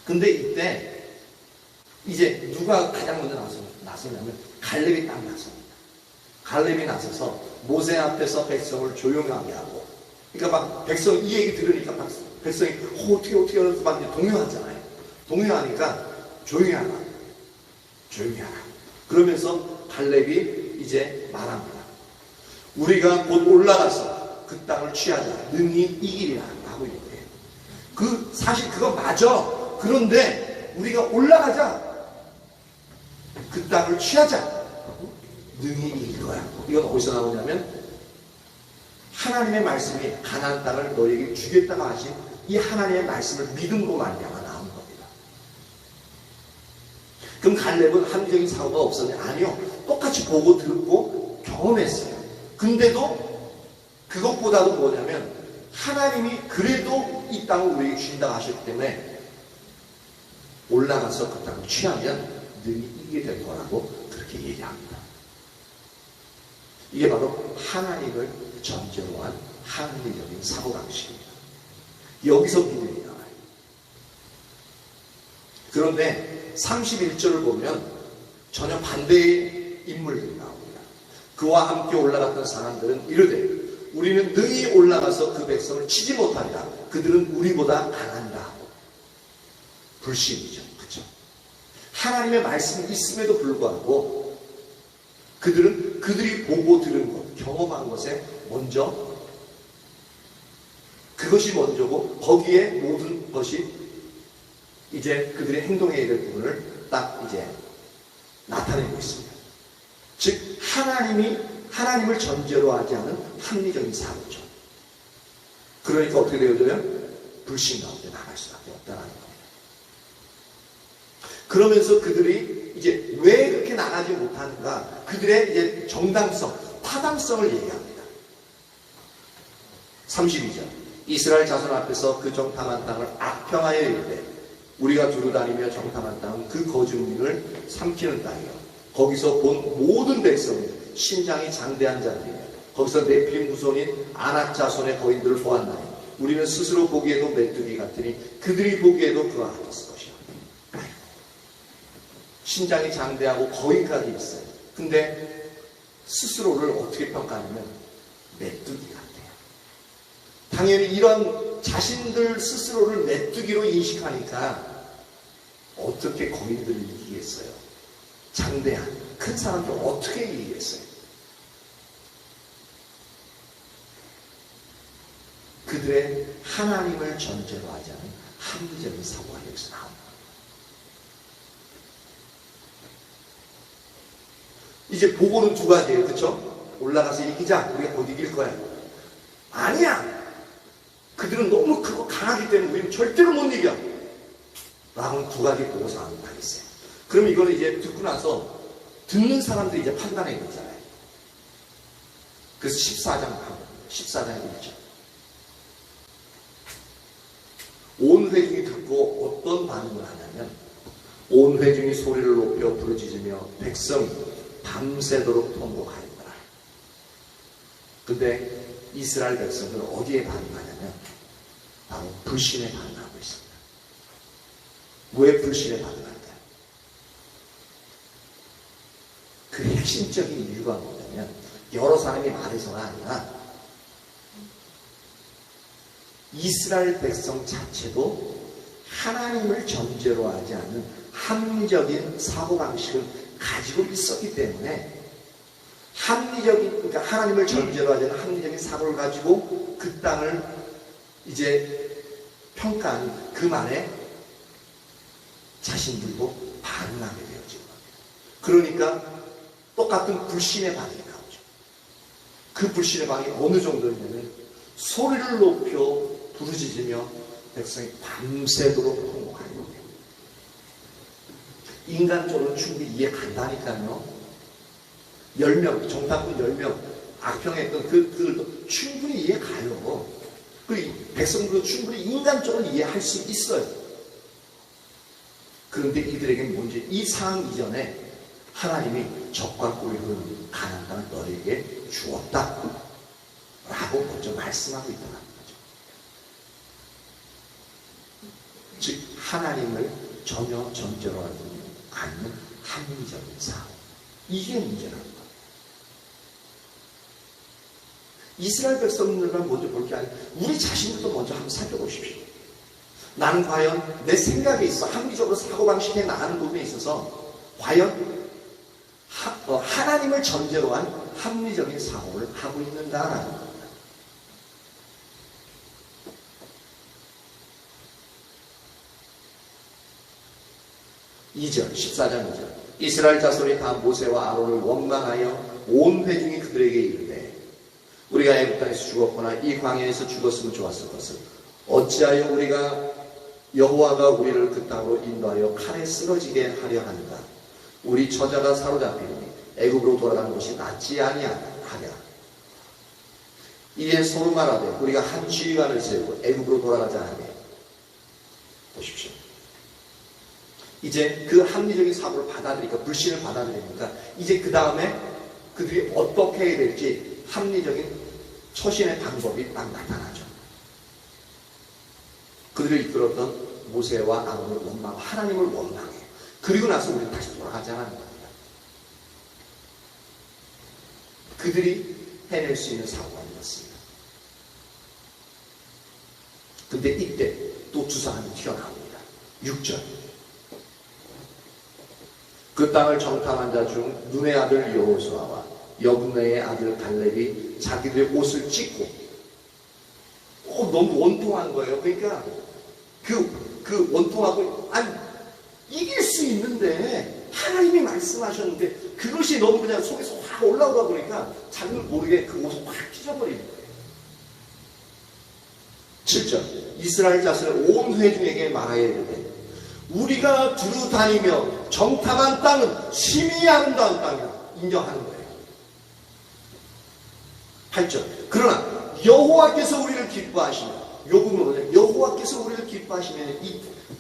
근데 이때 이제 누가 가장 먼저 나서냐면 갈렙이 딱 나섭니다. 갈렙이 나서서 모세 앞에서 백성을 조용하게 하고 그러니까 막 백성 이 얘기 들으니까 막 백성이 어떻게 하면서 막 동요하잖아요. 동요하니까 조용히 하라. 그러면서 갈렙이 이제 말합니다. 우리가 곧 올라가서 그 땅을 취하자. 능히 이기리라 하고 있대요. 사실 그거 맞아. 그런데 우리가 올라가자. 그 땅을 취하자. 능히 이길 거야. 이건 어디서 나오냐면 하나님의 말씀이 가나안 땅을 너에게 주겠다고 하신 이 하나님의 말씀을 믿음으로 말미암아 나온 겁니다. 그럼 갈렙은 합리적인 사고가 없었냐? 아니요. 똑같이 보고 듣고 경험했어요. 근데도 그것보다도 뭐냐면 하나님이 그래도 이 땅을 우리에게 주신다고 하셨기 때문에 올라가서 그 땅을 취하면 능히 이기게 될 거라고 그렇게 얘기합니다. 이게 바로 하나님을 전제로 한 합리적인 사고방식입니다. 여기서 믿음이 나와요. 그런데 31절을 보면 전혀 반대의 인물들이 나옵니다. 그와 함께 올라갔던 사람들은 이르되 우리는 능히 올라가서 그 백성을 치지 못하리라. 그들은 우리보다 강한다. 불신이죠. 그렇죠? 하나님의 말씀이 있음에도 불구하고 그들이 보고 들은 것, 경험한 것에 먼저 그것이 먼저고 거기에 모든 것이 이제 그들의 행동해야 될 부분을 딱 이제 나타내고 있습니다. 즉 하나님을 전제로 하지 않은 합리적인 사고죠. 그러니까 어떻게 되어져요? 불신 가운데 나갈 수밖에 없다는 겁니다. 그러면서 그들이 이제 왜 그렇게 나가지 못하는가? 그들의 이제 정당성, 타당성을 얘기합니다. 32절. 이스라엘 자손 앞에서 그 정탐한 땅을 악평하여 이르되 우리가 두루 다니며 정탐한 땅은 그 거주민을 삼키는 땅이요. 거기서 본 모든 백성이 신장이 장대한 자들이며 거기서 네필 후손인 아낙 자손의 거인들을 보았나니 우리는 스스로 보기에도 메뚜기 같으니 그들이 보기에도 그러하였을 것이요. 신장이 장대하고 거인까지 있어요. 근데 스스로를 어떻게 평가하냐면 메뚜기 같아요. 당연히 이런 자신들 스스로를 메뚜기로 인식하니까 어떻게 거인들을 이기겠어요? 장대한 큰 사람들 어떻게 이기겠어요? 그들의 하나님을 전제로 하지 않은 합리적인 사고가 여기서 나옵니다. 이제 보고는 두 가지예요. 그렇죠? 올라가서 이기자. 우리가 곧 이길 거야. 아니야. 그들은 너무 크고 강하기 때문에 우리는 절대로 못 이겨. 라고는 두 가지 보고서하는 게 있어요. 그럼 이거는 이제 듣고 나서 듣는 사람들이 이제 판단해 보잖아요. 그래서 14장에 있죠. 온 회중이 듣고 어떤 반응을 하냐면 온 회중이 소리를 높여 부르짖으며 백성이 밤새도록 통곡하였더라. 근데 이스라엘 백성들은 어디에 반응하냐면 바로 불신에 반응하고 있습니다. 왜 불신에 반응할까요? 그 핵심적인 이유가 뭐냐면 여러 사람이 말해서가 아니라 이스라엘 백성 자체도 하나님을 전제로 하지 않는 합리적인 사고방식을 가지고 있었기 때문에 그러니까 하나님을 전제로 하지 않는 합리적인 사고를 가지고 그 땅을 이제 평가한 그 말에 자신들도 반응하게 되어진 겁니다. 그러니까 똑같은 불신의 반응이 나오죠. 그 불신의 반응이 어느 정도냐면 소리를 높여 부르짖으며 백성이 밤새도록 통곡하는 거예요. 인간적으로 충분히 이해 간다니까요. 10명, 정탐꾼 10명, 악평했던 그들도 충분히 이해 가요. 그리고 백성들도 충분히 인간적으로 이해할 수 있어요. 그런데 이들에게는 뭔지 이 상황 이전에 하나님이 적과 꿀이 흐르는 가나안 땅을 너희에게 주었다 라고 먼저 말씀하고 있다는 거죠. 즉 하나님을 전혀 전제로 하지 않는 합리적인 사고, 이게 문제라는 거예요. 이스라엘 백성들만 먼저 볼 게 아니라 우리 자신들도 먼저 한번 살펴보십시오. 나는 과연 내 생각에 있어 합리적으로 사고방식에 나가는 부분에 있어서 과연 하나님을 전제로 한 합리적인 사고를 하고 있는가라는 겁니다. 2절, 14장 2절. 이스라엘 자손이 다 모세와 아론을 원망하여 온 회중이 그들에게 이르되 우리가 애굽 땅에서 죽었거나 이 광야에서 죽었으면 좋았을 것을 어찌하여 우리가 여호와가 우리를 그 땅으로 인도하여 칼에 쓰러지게 하려 하는가. 우리 처자가 사로잡히니 애굽으로 돌아가는 것이 낫지 아니하랴. 이에 서로 말하되 우리가 한 지휘관을 세우고 애굽으로 돌아가자 하며. 보십시오. 이제 그 합리적인 사고를 받아들이니까, 불신을 받아들이니까 이제 그 다음에 그들이 어떻게 해야 될지 합리적인 처신의 방법이 딱 나타나죠. 그들을 이끌었던 모세와 아론을 원망, 하나님을 원망해요. 그리고 나서 우리는 다시 돌아가자는 겁니다. 그들이 해낼 수 있는 사고가 있었습니다. 근데 이때 또 두 사람이 튀어나옵니다. 6절. 그 땅을 정탐한 자 중 눈의 아들 여호수아와 여분네의 아들 갈렙이 자기들의 옷을 찢고 너무 원통한 거예요. 그러니까 그 원통하고 아니 이길 수 있는데 하나님이 말씀하셨는데 그것이 너무 그냥 속에서 확 올라오다 보니까 자기를 모르게 그 옷을 확 찢어버리는 거예요. 7절 이스라엘 자손의 온 회중에게 말하여 이르되 우리가 두루 다니며 정탐한 땅은 심히 아름다운 땅이라 인정하는 거예요. 8절 그러나 여호와께서 우리를 기뻐하시며 요 부분은 뭐냐? 여호와께서 우리를 기뻐하시면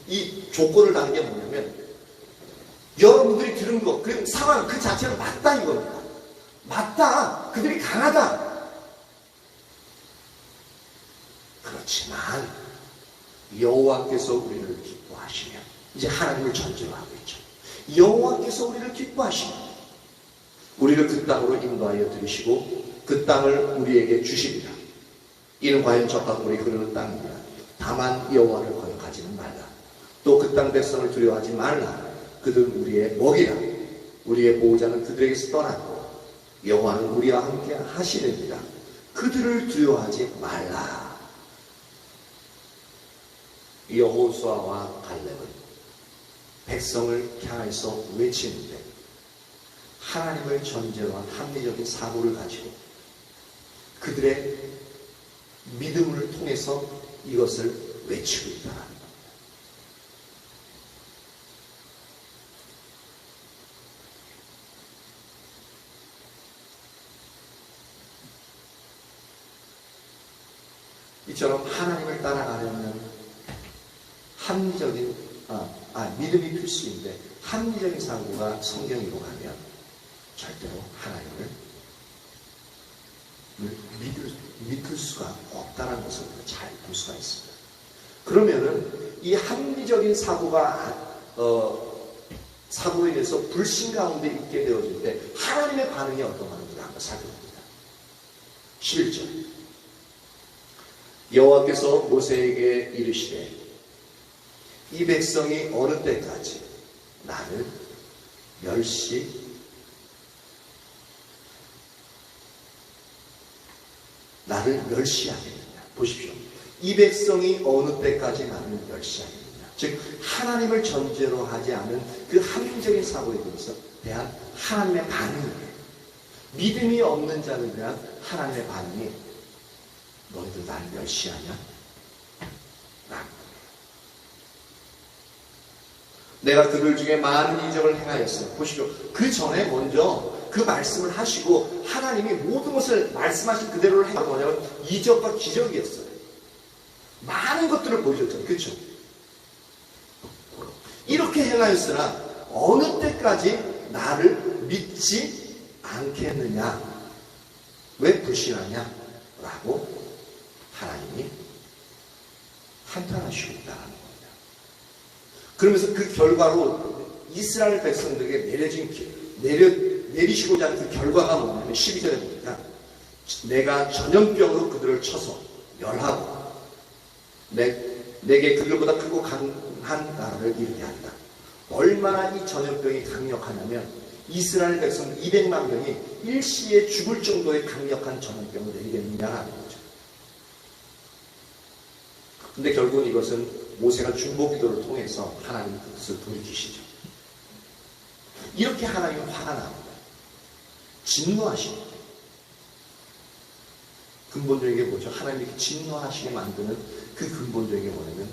이 조건을 다는 게 뭐냐면 여러분들이 들은 것, 그 상황 그 자체는 맞다 이겁니다. 맞다. 그들이 강하다. 그렇지만 여호와께서 우리를 기뻐하시면 이제 하나님을 전제로 하고 있죠. 여호와께서 우리를 기뻐하시면 우리를 그 땅으로 인도하여 들이시고 그 땅을 우리에게 주십니다. 이는 과연 적과 꿀이 흐르는 땅이니라. 다만 여호와를 거역하지는 말라. 또 그 땅 백성을 두려워하지 말라. 그들은 우리의 먹이라. 우리의 보호자는 그들에게서 떠났고 여호와는 우리와 함께 하시느니라. 그들을 두려워하지 말라. 여호수아와 갈렙은 백성을 향해서 외치는데 하나님을 전제로 한 합리적인 사고를 가지고 그들의 믿음을 통해서 이것을 외치고 있다는 겁니다. 이처럼 하나님을 따라가려면 합리적인 믿음이 필수인데 합리적인 사고가 성경으로 가면 절대로 하나님을 믿을 수가 없다는 것을 잘 볼 수가 있습니다. 그러면은 이 합리적인 사고가 사고에 대해서 불신 가운데 있게 되어질 때 하나님의 반응이 어떠한가 한번 살펴봅니다. 11절 여호와께서 모세에게 이르시되 이 백성이 어느 때까지 나를 멸시하겠느냐. 보십시오. 이 백성이 어느 때까지 나를 멸시하겠느냐. 즉 하나님을 전제로 하지 않은 그 합리적인 사고에 대한 하나님의 반응이에요. 믿음이 없는 자를 대한 하나님의 반응이 너희들 나를 멸시하냐? 내가 그들 중에 많은 이적을 행하였어요. 보시죠. 그 전에 먼저 그 말씀을 하시고 하나님이 모든 것을 말씀하신 그대로를 행하고 뭐냐면 이적과 기적이었어요. 많은 것들을 보여줬잖아요. 그렇죠? 이렇게 행하였으나 어느 때까지 나를 믿지 않겠느냐? 왜 불신하냐? 라고 하나님이 한탄하시고 있다는 겁니다. 그러면서 그 결과로 이스라엘 백성들에게 내리시고자 하는 그 결과가 뭐냐면 12절에 보니까 내가 전염병으로 그들을 쳐서 멸하고 내게 그들보다 크고 강한 나라를 이루게 한다. 얼마나 이 전염병이 강력하냐면 이스라엘 백성 200만 명이 일시에 죽을 정도의 강력한 전염병을 내리겠느냐라는 거죠. 근데 결국은 이것은 모세가 중보기도를 통해서 하나님 그것을 돌이키시죠. 이렇게 하나님은 화가 납니다. 진노하십니다. 근본적인 게 뭐죠? 하나님이 진노하시게 만드는 그 근본적인 게 뭐냐면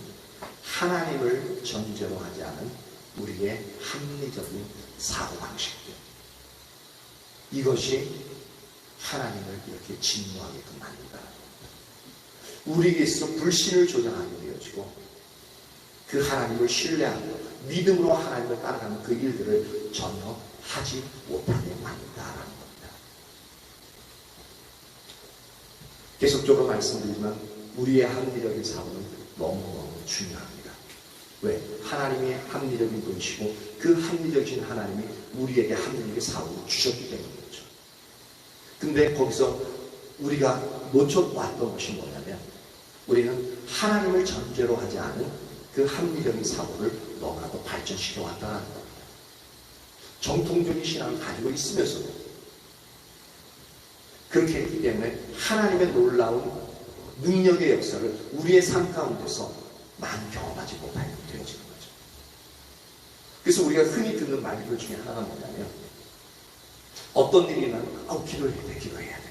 하나님을 전제로 하지 않은 우리의 합리적인 사고방식들. 이것이 하나님을 이렇게 진노하게끔 만든다는 겁니다. 우리에게 있어 불신을 조장하게 되어지고 그 하나님을 신뢰하고 믿음으로 하나님을 따라가는 그 일들을 전혀 하지 못하게 만든다라는 겁니다. 계속적으로 말씀드리지만 우리의 합리적인 사고는 너무너무 중요합니다. 왜? 하나님이 합리적인 분이시고 그 합리적인 하나님이 우리에게 합리적인 사고를 주셨기 때문이죠. 근데 거기서 우리가 놓쳐왔던 것이 뭐냐면 우리는 하나님을 전제로 하지 않은 그 합리적인 사고를 너무나도 발전시켜 왔다는 겁니다. 정통적인 신앙을 가지고 있으면서도 그렇게 했기 때문에 하나님의 놀라운 능력의 역사를 우리의 삶 가운데서 많이 경험하지 못하게 되어지는 거죠. 그래서 우리가 흔히 듣는 말들 중에 하나가 뭐냐면 어떤 일이 일어나면 기도해야 돼, 기도해야 돼.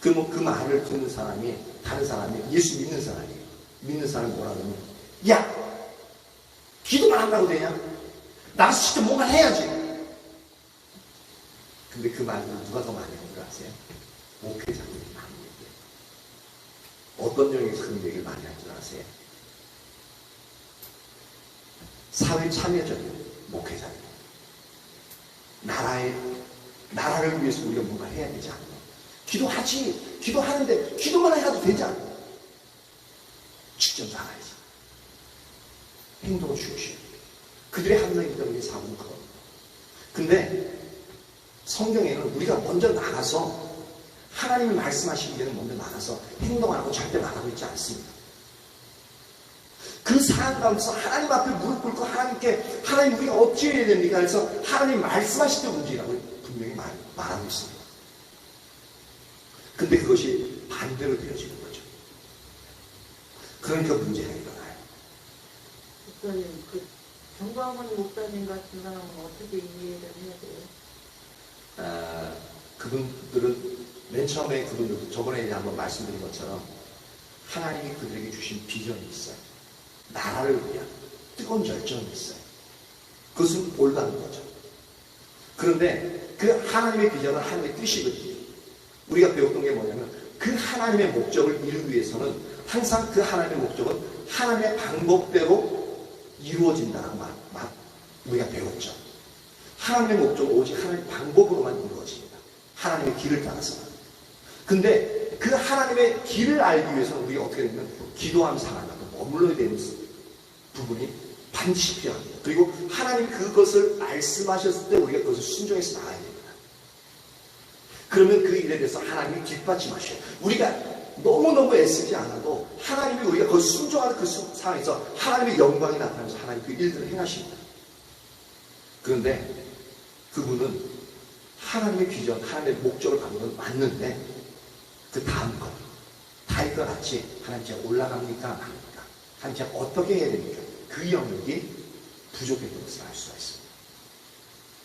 그 말을 듣는 사람이, 다른 사람이, 예수 믿는 사람이에요. 믿는 사람이 뭐라 그러면, 야! 기도만 한다고 되냐? 나가서 직접 뭔가 해야지. 근데 그 말을 누가 더 많이 하는 줄 아세요? 목회자들이 많이 얘기해요. 어떤 영역에서 그런 얘기를 많이 하는 줄 아세요? 사회 참여적인 목회자들. 나라를 위해서 우리가 뭔가 해야 되지 않나? 기도하지. 기도하는데 기도만 해도 되지 않나? 직접 나가야지. 행동을 주십시오. 그들의 함정이던 게 사고는 그거. 근데 성경에는 우리가 먼저 나가서 하나님이 말씀하시기에는 먼저 나가서 행동하고 절대 나가고 있지 않습니다. 그 상황 가운데서 하나님 앞에 무릎 꿇고 하나님 우리가 어찌 해야 됩니까? 그래서 하나님 말씀하실 때 움직이라고 분명히 말하고 있습니다. 근데 그것이 반대로 되어지는 거죠. 그러니까 문제가 일어나요. 목사님, 정광훈 목사님 같은 사람은 어떻게 이해를 해야 돼요? 그분들은 맨 처음에 그분들 저번에 한번 말씀드린 것처럼 하나님이 그들에게 주신 비전이 있어요. 나라를 위한 뜨거운 열정이 있어요. 그것은 올바른 거죠. 그런데 그 하나님의 비전은 하나님의 뜻이거든요. 우리가 배웠던 게 뭐냐면 그 하나님의 목적을 이루기 위해서는 항상 그 하나님의 목적은 하나님의 방법대로 이루어진다는 말 우리가 배웠죠. 하나님의 목적은 오직 하나님의 방법으로만 이루어집니다. 하나님의 길을 따라서만. 근데 그 하나님의 길을 알기 위해서는 우리가 어떻게 되냐면 기도하면서 하나님과 머물러야 되는 부분이 반드시 필요합니다. 그리고 하나님이 그것을 말씀하셨을 때 우리가 그것을 순종해서 나가야 됩니다. 그러면 그 일에 대해서 하나님이 뒷받침하셔요. 우리가 너무너무 애쓰지 않아도 하나님이 우리가 그걸 순종하는 그 상황에서 하나님의 영광이 나타나면서 하나님 그 일들을 행하십니다. 그런데 그분은 하나님의 비전, 하나님의 목적을 갖는 건 맞는데 그 다음 것, 다윗과 같이 하나님 제가 올라갑니까? 아닙니까? 하나님 제가 어떻게 해야 됩니까? 그 영역이 부족했던 것을 알 수가 있습니다.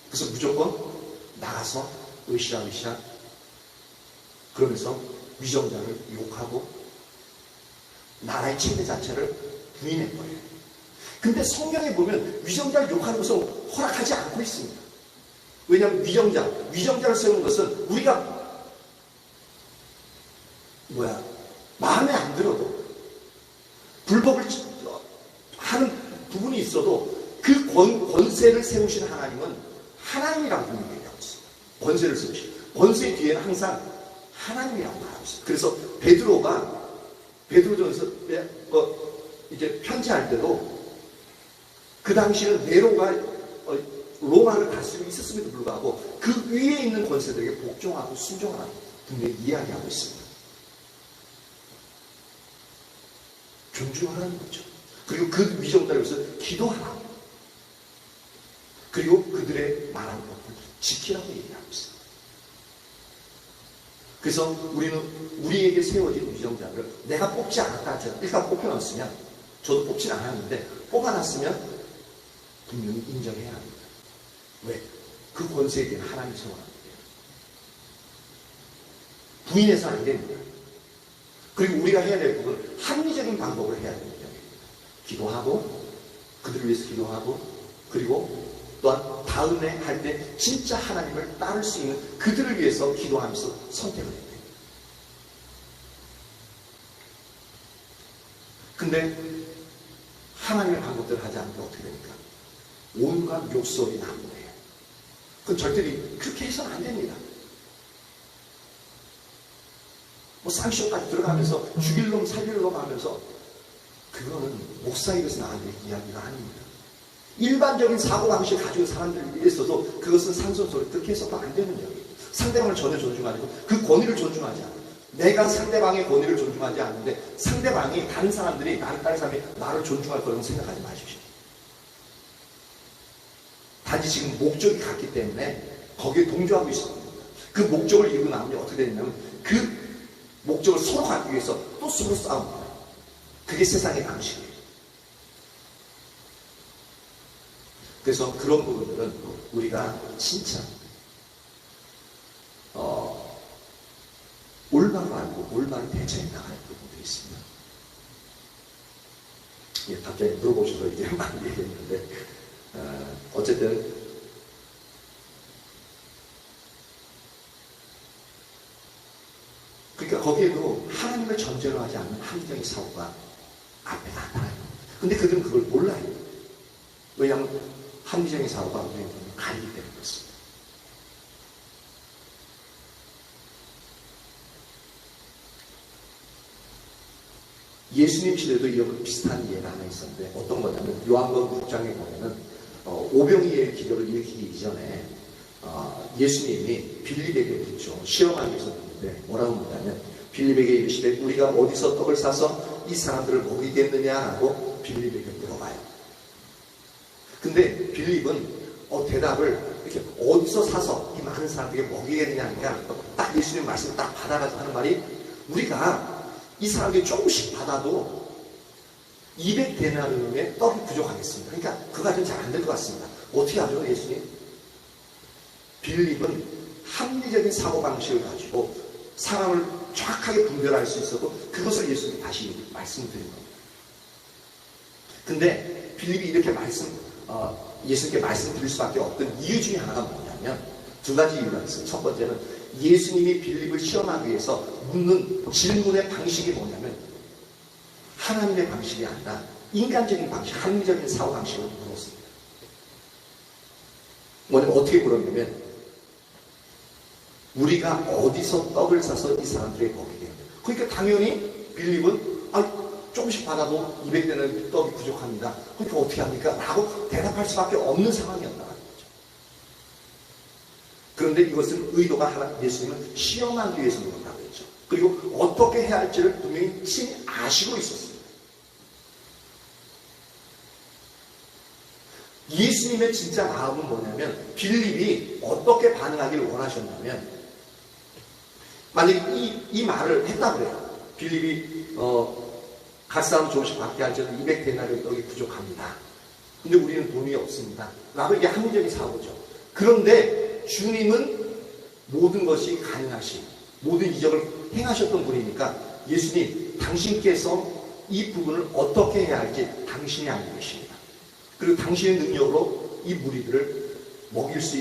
그래서 무조건 나가서 으쌰으쌰 그러면서 위정자를 욕하고 나라의 체계 자체를 부인해버려요. 근데 성경에 보면 위정자를 욕하는 것을 허락하지 않고 있습니다. 왜냐하면 위정자를 세우는 것은 우리가 마음에 안 들어도 불법을 하는 부분이 있어도 그 권세를 세우신 하나님은 하나님이라고 분명히 얘기하고 있습니다. 권세를 세우신. 권세 뒤에는 항상 하나님이라고 말하고 있습니다. 그래서 베드로전서 이제 편지할 때도 그 당시는 네로가 로마를 다스리고 있었음에도 불구하고 그 위에 있는 권세들에게 복종하고 순종하라고 분명히 이야기하고 있습니다. 존중하라는 거죠. 그리고 그 위정자를 위해서 기도하라. 그리고 그들의 말하는 것을 지키라고 얘기하고 있습니다. 그래서 우리에게 세워진 위정자를 내가 뽑지 않았다 하죠. 일단 뽑혀놨으면, 저도 뽑진 않았는데 뽑아놨으면 분명히 인정해야 합니다. 왜? 그 권세에는 하나님이 세워놨기 때문에. 부인해서는 안 됩니다. 그리고 우리가 해야 될 부분은 합리적인 방법을 해야 됩니다. 기도하고, 그들을 위해서 기도하고, 그리고 또한 다음에 할 때 진짜 하나님을 따를 수 있는 그들을 위해서 기도하면서 선택을 해야 됩니다. 근데 하나님의 방법대로 하지 않으면 어떻게 됩니까? 온갖 욕설이 나오는 거예요. 그건 절대로 그렇게 해서는 안 됩니다. 쌍시오까지 들어가면서 죽일 놈 살릴 놈 하면서 그거는 목사에게서 나가는 이야기가 아닙니다. 일반적인 사고방식 가지고 사람들을 위해서도 그것은 상선소리 그렇게 해서도 안 되는 이야기예요. 상대방을 전혀 존중하지 않고 그 권위를 존중하지 않아요. 내가 상대방의 권위를 존중하지 않는데 상대방이 다른 사람들이 다른 사람이 나를 존중할 거라고 생각하지 마십시오. 단지 지금 목적이 같기 때문에 거기에 동조하고 있습니다. 그 목적을 이루고 나면 어떻게 되냐면 그 목적을 서로 갖기 위해서 또 서로 싸웁니다. 그게 세상의 방식이에요. 그래서 그런 부분들은 우리가 진짜 올바로 알고 올바로 대처해 나가는 부분들이 있습니다. 예, 갑자기 물어보셔서 이제 많이 얘기했는데 어쨌든 그러니까 거기에도 하나님을 전제로 하지 않는 합리적인 사고가 앞에 나타나요. 근데 그들은 그걸 몰라요. 왜냐하면 합리적인 사고가 우리의 눈을 가리기 때문에 그렇습니다. 예수님 시대도 이런 비슷한 예가 하나 있었는데 어떤 거냐면 요한복음 6장에 보면은 오병이의 기도를 일으키기 이전에 예수님이 빌립에게 묻죠. 시험하기 위해서 묻는데 뭐라고 묻냐면 빌립에게 이르시되 우리가 어디서 떡을 사서 이 사람들을 먹이겠느냐라고 빌립에게 물어봐요. 근데 빌립은 대답을 이렇게 어디서 사서 이 많은 사람들에게 먹이겠느냐 하니까 딱 예수님 말씀을 딱 받아가지고 하는 말이 우리가 이 사람들이 조금씩 받아도 200데나리온의 떡이 부족하겠습니다. 그러니까 그 가지고는 잘 안 될 것 같습니다. 어떻게 하죠, 예수님? 빌립은 합리적인 사고방식을 가지고 사람을 정확하게 분별할 수 있어도 그것을 예수님이 다시 말씀드린 겁니다. 근데 빌립이 이렇게 예수님께 말씀드릴 수밖에 없던 이유 중에 하나가 뭐냐면 두 가지 이유가 있어요. 첫 번째는 예수님이 빌립을 시험하기 위해서 묻는 질문의 방식이 뭐냐면 하나님의 방식이 아니라 인간적인 방식, 합리적인 사고방식으로 물었습니다. 뭐냐면 어떻게 물었냐면 우리가 어디서 떡을 사서 이 사람들에게 먹이게 해야 돼요. 그러니까 당연히 빌립은 조금씩 받아도 200대는 떡이 부족합니다. 그러니까 어떻게 합니까? 라고 대답할 수밖에 없는 상황이었다는 거죠. 그런데 이것은 의도가 예수님은 시험하기 위해서 그런다고 했죠. 그리고 어떻게 해야 할지를 분명히 친히 아시고 있었습니다. 예수님의 진짜 마음은 뭐냐면 빌립이 어떻게 반응하기를 원하셨냐면 만약에 이 말을 했다고 그래요. 빌립이 각 사람 조금씩 받게 할지라도 200데나리온 떡이 부족합니다. 근데 우리는 돈이 없습니다. 라고 이게 합리적인 사고죠. 그런데 주님은 모든 것이 가능하신 모든 이적을 행하셨던 분이니까 예수님 당신께서 이 부분을 어떻게 해야 할지 당신이 알고 계십니다. 그리고 당신의 능력으로 이 무리들을 먹일 수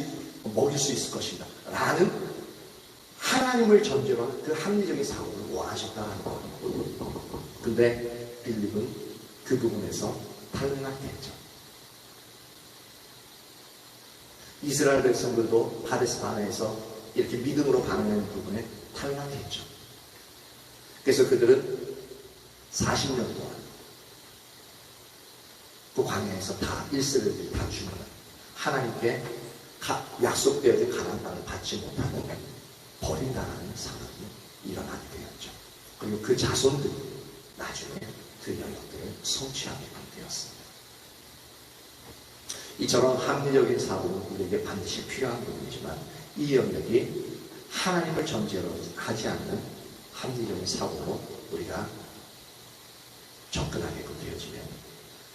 있을 것입니다. 라는 하나님을 전제로 하는 그 합리적인 사고를 원하셨다는 거예요. 근데 빌립은 그 부분에서 탈락했죠. 이스라엘 백성들도 가데스 바네에서 이렇게 믿음으로 반응하는 부분에 탈락했죠. 그래서 그들은 40년 동안 그 광야에서 다 일세대들이 다 죽는 하나님께 약속되어진 가나안 땅을 받지 못하고 버린다는 상황이 일어나게 되었죠. 그리고 그 자손들이 나중에 그 영역들을 성취하게 되었습니다. 이처럼 합리적인 사고는 우리에게 반드시 필요한 부분이지만 이 영역이 하나님을 전제로 하지 않는 합리적인 사고로 우리가 접근하게 되어지면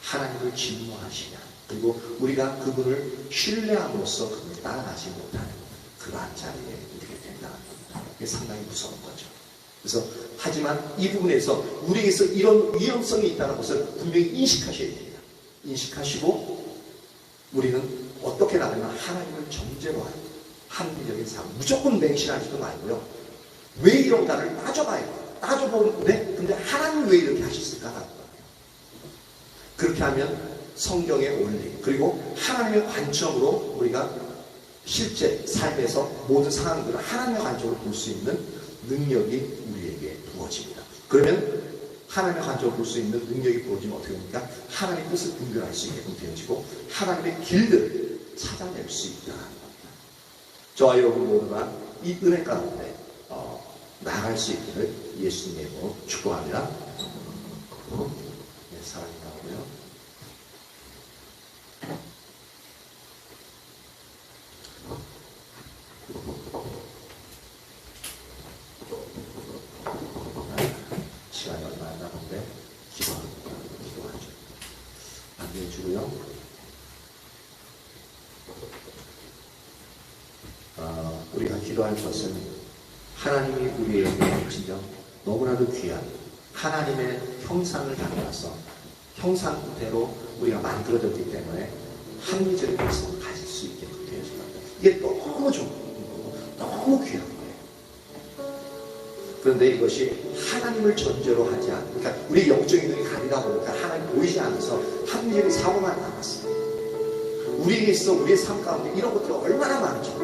하나님을 진노하시냐 그리고 우리가 그분을 신뢰함으로써 그분을 따라가지 못하는 그러한 자리에 이르게 된다는 겁니다. 이게 상당히 무서운 거죠. 그래서 하지만 이 부분에서 우리에게서 이런 위험성이 있다는 것을 분명히 인식하셔야 됩니다. 인식하시고 우리는 어떻게 나가면 하나님을 전제로 하는 합리적인 삶 무조건 맹신하지도 말고요. 왜 이런가를 따져봐야 돼요. 따져보는데 근데 하나님 왜 이렇게 하셨을까? 그렇게 하면 성경의 원리 그리고 하나님의 관점으로 우리가 실제 삶에서 모든 상황들을 하나님의 관점으로 볼 수 있는 능력이 우리에게 부어집니다. 그러면 하나님의 관점으로 볼 수 있는 능력이 부어지면 어떻게 됩니까? 하나님의 뜻을 분별할 수 있게끔 되어지고 하나님의 길들을 찾아낼 수 있다는 겁니다. 저와 여러분 모두가 이 은혜 가운데 나아갈 수 있기를 예수님의 이름으로 축복합니다. 네, 사랑이 나오고요. 시간이 얼마 안 남았는데 기도하죠. 안녕히 주고요. 기도할 것은 하나님이 우리에게 진정 너무나도 귀한 하나님의 형상을 닮아서 형상대로 우리가 만들어졌기 때문에 합리적인 모습을 가질 수 있게 되어집니다. 이게 너무 좋은 거고 너무 귀한 거예요. 그런데 이것이 하나님을 전제로 하지 않고, 그러니까 우리 영적인 눈이 가리다 보니까 하나님 보이지 않아서 합리적인 사고만 남았어요. 우리에게 있어 우리의 삶 가운데 이런 것들이 얼마나 많죠.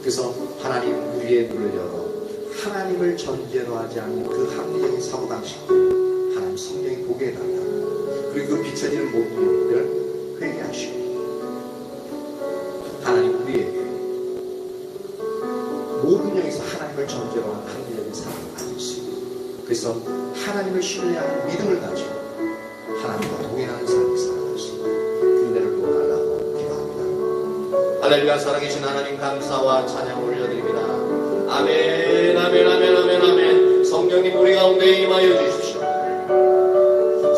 그래서 하나님 우리의 눈을 열어 하나님을 전제로 하지 않는 그 합리적인 사고방식들 하나님 성령이 보게 해달라. 그리고 그 비춰지는 모든 일들을 회개하시고 하나님 우리에게 모든 영에서 하나님을 전제로 한 합리적인 사고를 가질 수 있고, 그래서 하나님을 신뢰하는 믿음을 가지고 하나님과 동행하는 삶을 살아갈 수 있고 그 은혜를 부어달라고 기도합니다. 할렐루야. 살아계신 하나님 감사와 찬양을 올려드립니다. 아멘, 아멘, 아멘, 아멘, 아멘. 성령님 우리 가운데 임하여 주십시오.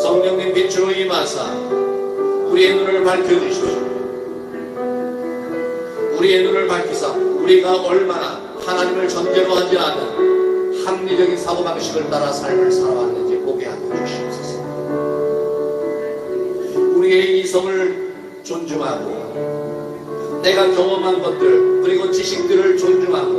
성령님 빛으로 임하사 우리의 눈을 밝혀주십시오. 우리의 눈을 밝히사 우리가 얼마나 하나님을 전제로 하지 않은 합리적인 사고방식을 따라 삶을 살아왔는지 보게 하여 주시옵소서. 우리의 이성을 존중하고 내가 경험한 것들 그리고 지식들을 존중하고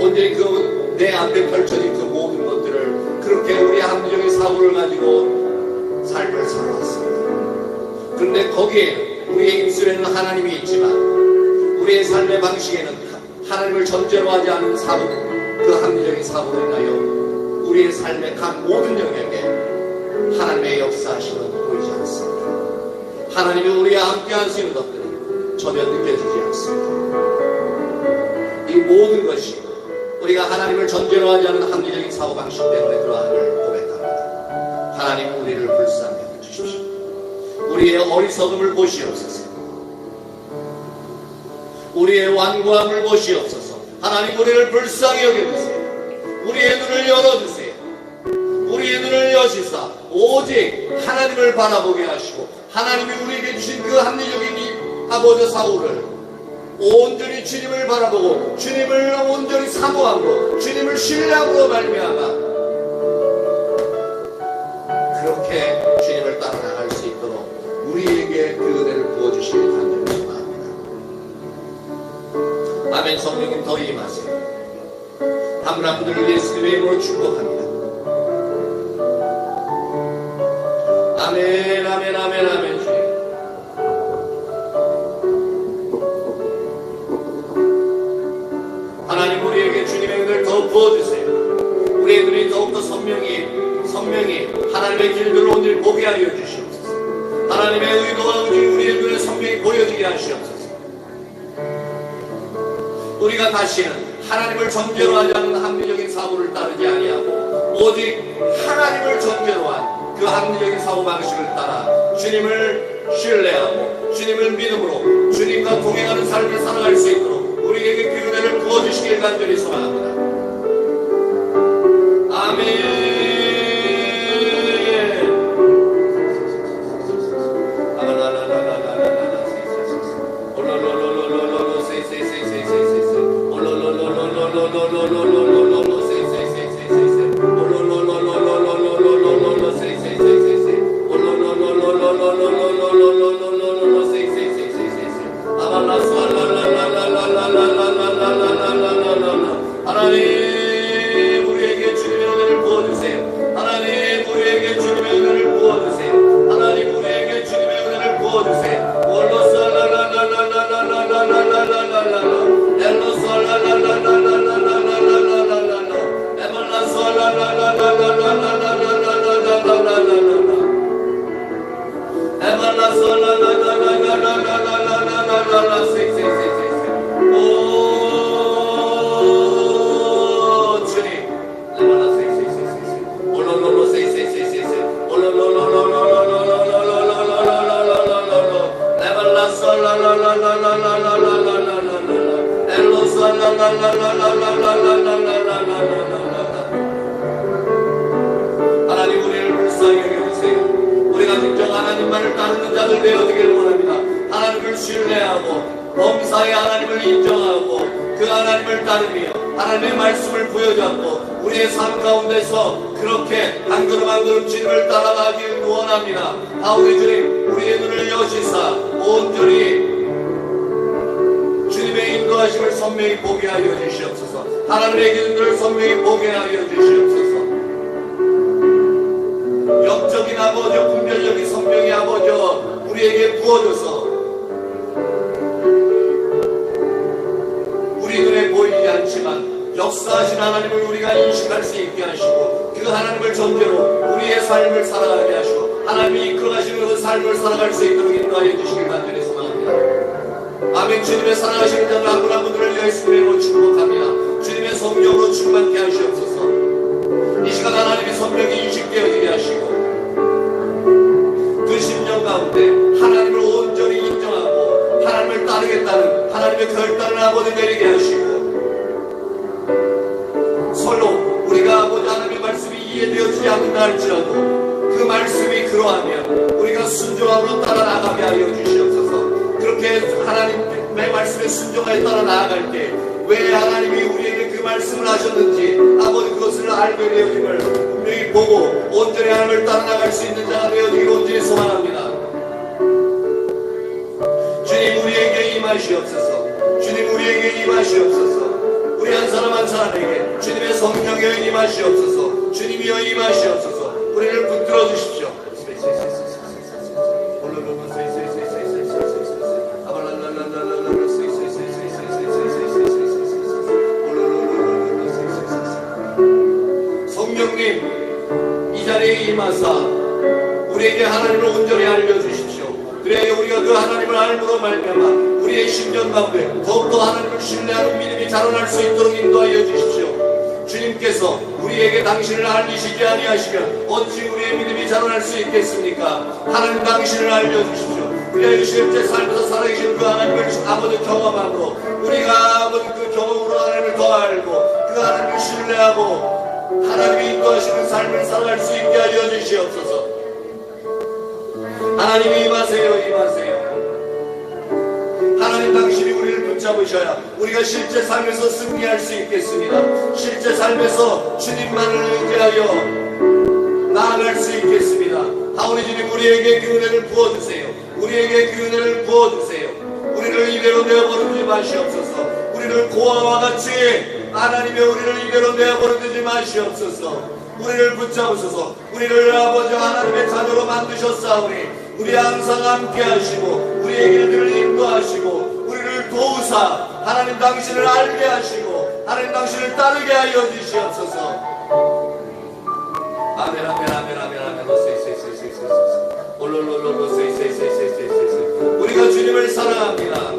온전히 그 내 앞에 펼쳐진 그 모든 것들을 그렇게 우리의 합리적인 사고를 가지고 삶을 살아왔습니다. 그런데 거기에 우리의 입술에는 하나님이 있지만 우리의 삶의 방식에는 하나님을 전제로 하지 않은 사고, 그 합리적인 사고로 인하여 우리의 삶의 각 모든 영역에 하나님의 역사하심은 보이지 않습니다. 하나님이 우리와 함께 하시는 것들은 전혀 느껴지지 않습니다. 이 모든 것이 우리가 하나님을 전제로 하지 않은 합리적인 사고방식 때문에 그러함을 고백합니다. 하나님 우리를 불쌍히 여겨주십시오. 우리의 어리석음을 보시옵소서. 우리의 완고함을 보시옵소서. 하나님 우리를 불쌍히 여겨주세요. 우리의 눈을 열어주세요. 우리의 눈을 여시사 오직 하나님을 바라보게 하시고 하나님이 우리에게 주신 그 합리적인 아버지 사고를 온전히 주님을 바라보고 주님을 온전히 사모함으로 주님을 신뢰함으로 말미암아 그렇게 주님을 따라 나갈 수 있도록 우리에게 그 은혜를 부어주시길 간절히 소망합니다. 아멘. 성령님 더 임하세요. 한 분 한 분들을 예수님의 이름으로 축복합니다. 아멘, 아멘, 아멘, 아멘. 주님. 하나님 우리에게 주님의 은혜를 더 부어주세요. 우리의 눈이 더욱더 선명히 하나님의 길들을 온전히 보게 하여 주시옵소서. 하나님의 의도가 우리의 눈에 선명히 보여지게 하시옵소서. 우리가 다시는 하나님을 전제로 하지 않는 합리적인 사고를 따르지 아니하고 오직 하나님을 전제로 한 그 합리적인 사고방식을 따라 주님을 신뢰하고 주님을 믿음으로 주님과 동행하는 삶을 살아갈 수 있도록 우리에게 그 은혜를 부어주시길 간절히 소망합니다. 아멘. 하나님 하나님을 따르며 하나님의 말씀을 부여잡고 우리의 삶 가운데서 그렇게 한 걸음 한 걸음 주님을 따라가길 원합니다. 아우리 주님, 우리의 눈을 여시사 온전히 주님의 인도하심을 선명히 보게 하여 주시옵소서. 하나님의 기준들을 선명히 보게 하여 주시옵소서. 영적인 아버지, 분별적인 성령의 아버지 우리에게 부어줘서 우리 눈에 보이지 않지만 역사하신 하나님을 우리가 인식할 수 있게 하시고 그 하나님을 전제로 우리의 삶을 살아가게 하시고 하나님이 이끌어가시는 그 삶을 살아갈 수 있도록 인도하여 주시길 간절히 소망합니다. 아멘. 주님의 사랑하시는 자들 한 분 한 분들을 예수님으로 축복합니다. 주님의 성령으로 충만케 하시옵소서. 이 시간 하나님의 성령이 인식되어지게 하시고 그 심령 가운데 하나님을 온전히 인정하고 하나님을 따르겠다는 하나님의 결단을 아버지 내리게 하시고 서로 우리가 아버지 하나님의 말씀이 이해되어지지 않는다 할지라도 그 말씀이 그러하면 우리가 순종함으로 따라 나가게 하여 주시옵소서. 그렇게 하나님의 말씀에 순종하여 따라 나아갈 때 왜 하나님이 우리에게 그 말씀을 하셨는지 아버지 그것을 알게 되어짐을 분명히 보고 온전히 하나님을 따라 나갈 수 있는 자가 되어지기를 온전히 소망합니다. 주님 우리에게 임하시옵소서. 주님 우리에게 임하시옵소서. 우리 한 사람 한 사람에게 주님의 성령여 임하시옵소서. 주님이여 임하시옵소서. 우리를 붙들어 주십시오. 성령님 이 자리에 임하사 우리에게 하나님을 온전히 알려주십시오. 그래야 우리가 그 하나님을 알므로 말미암아 우리의 심령 가운데 더욱더 하나님을 신뢰하는 믿음이 자라날 수 있도록 인도하여 주십시오. 주님께서 우리에게 당신을 알리시지 아니하시면 어찌 우리의 믿음이 자라날 수 있겠습니까? 하나님 당신을 알려주십시오. 우리가 실제 삶에서 살아계신 그 하나님을 아버지 경험함으로 우리가 아버지 그 경험으로 하나님을 더 알고 그 하나님을 신뢰하고 하나님이 인도하시는 삶을 살아갈 수 있게 하여 주시옵소서. 하나님이 임하세요. 임하세요. 하나님 당신이 우리를 붙잡으셔야 우리가 실제 삶에서 승리할 수 있겠습니다. 실제 삶에서 주님만을 의지하여 나아갈 수 있겠습니다. 하오니 주님 우리에게 그 은혜를 부어주세요. 우리에게 그 은혜를 부어주세요. 우리를 이대로 내어버리지 마시옵소서. 우리를 고아와 같이 하나님의 우리를 이대로 내어버리지 마시옵소서. 우리를 붙잡으소서. 우리를 아버지 하나님의 자녀로 만드셨사오니 우리 항상 함께 하시고 우리의 길들을 인도하시고 우리를 도우사 하나님 당신을 알게 하시고 하나님 당신을 따르게 하여 주시옵소서. 아멘 아멘 아멘 아멘 아멘. 우리가 주님을 사랑합니다.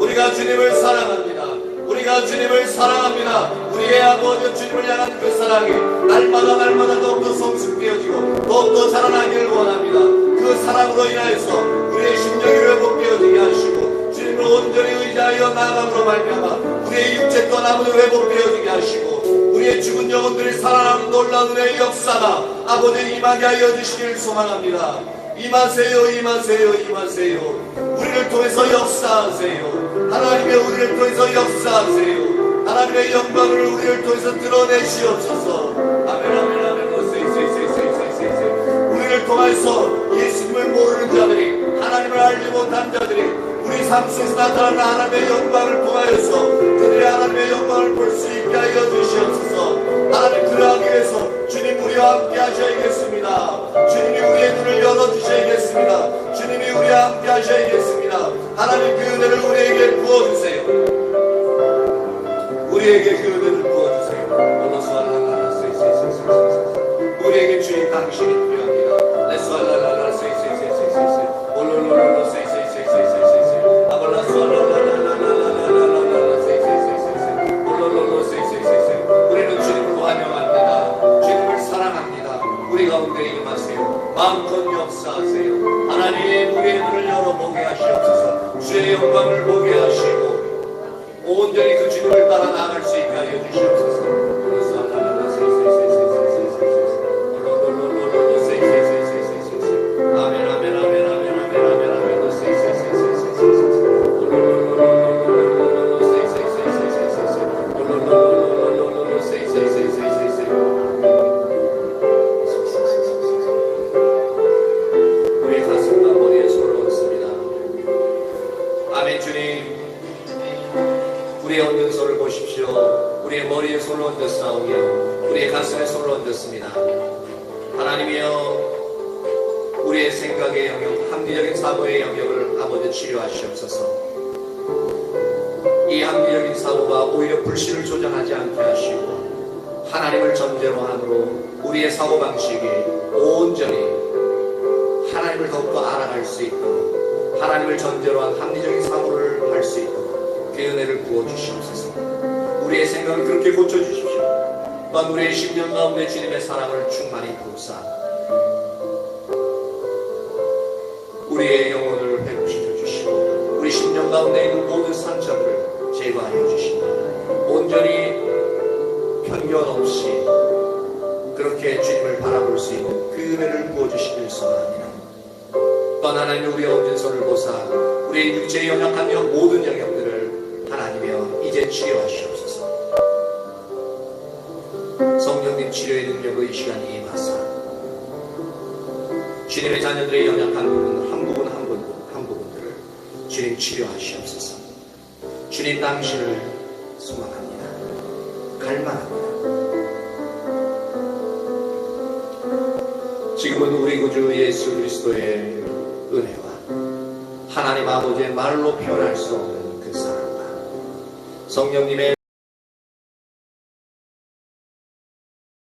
우리가 주님을 사랑합니다. 우리가 주님을 사랑합니다. 우리의 아버지 주님을 향한 그 사랑이 날마다 더욱더 성숙되어지고 더욱더 자라나기를 원합니다. 그 사랑으로 인하여서 우리의 심령이 회복되어지게 하시고 주님을 온전히 의지하여 나아감으로 말미암아 우리의 육체 또한 아버지 회복되어지게 하시고 우리의 죽은 영혼들이 살아나는 놀라운 은혜의 역사가 아버지 임하게 하여 주시기를 소망합니다. 임하세요. 임하세요. 임하세요. 우리를 통해서 역사하세요. 하나님의 우리를 통해서 역사하세요. 하나님의 영광을 우리를 통해서 드러내시옵소서. 아멘 아멘 아멘. 우리를 통해서 예수님을 모르는 자들이 하나님을 알지 못한 자들이 우리 삶 속에서 나타나는 하나님의 영광을 통하여서 그들의 하나님의 영광을 볼 수 있게 하여 주시옵소서. 하나님 그러하기 위해서 주님 우리와 함께 하셔야겠습니다. 주님이 우리의 눈을 열어주셔야겠습니다. 주님이 우리와 함께 하셔야겠습니다. 하나님 그 은혜를 우리에게 부어주세요. 우리에게 그 은혜를 부어주세요. 우리에게 주인 당신이 필요합니다. 우리는 주님을 환영합니다. 주님을 사랑합니다. 우리 가운데 임하세요. 마음껏 역사하세요. 하나님 우리의 눈을 열어보게 하시옵소서. 주의 영광을 보게 하시고 온전히 그 주님을 따라 나아갈 수 있게 하여 주시옵소서. 아멘 아멘 아멘 아멘 아멘 아멘 아멘. 올려드렸사오며 우리의 가슴에 손을 얹었습니다. 하나님이여, 우리의 생각의 영역, 합리적인 사고의 영역을 아버지 치료하시옵소서. 이 합리적인 사고가 오히려 불신을 조장하지 않게 하시고 하나님을 전제로 함으로 우리의 사고방식이 온전히 하나님을 더욱더 알아갈 수 있도록, 하나님을 전제로 한 합리적인 사고를 할 수 있도록 그 은혜를 부어주시옵소서. 우리의 생각을 그렇게 고쳐주십시오. 또한 우리의 심령 가운데 주님의 사랑을 충만히 부으사 우리의 영혼을 회복시켜 주시고 우리 심령 가운데 있는 모든 상처들을 제거하여 주시고 온전히 편견 없이 그렇게 주님을 바라볼 수 있는 그 은혜를 부어주시길 소원합니다. 또한 하나님, 우리의 엄진손을 보사 우리의 육체의 연약한 모든 영역들을 하나님이여 이제 치료하시옵소서. 성령님 치료의 능력의 이 시간이 임하사 주님의 자녀들의 연약한 부분 한 부분들을 주님 치료하시옵소서. 주님 당신을 소망합니다. 갈망합니다. 지금은 우리 구주 예수 그리스도의 은혜와 하나님 아버지의 말로 표현할 수 없는 그 사랑과 성령님의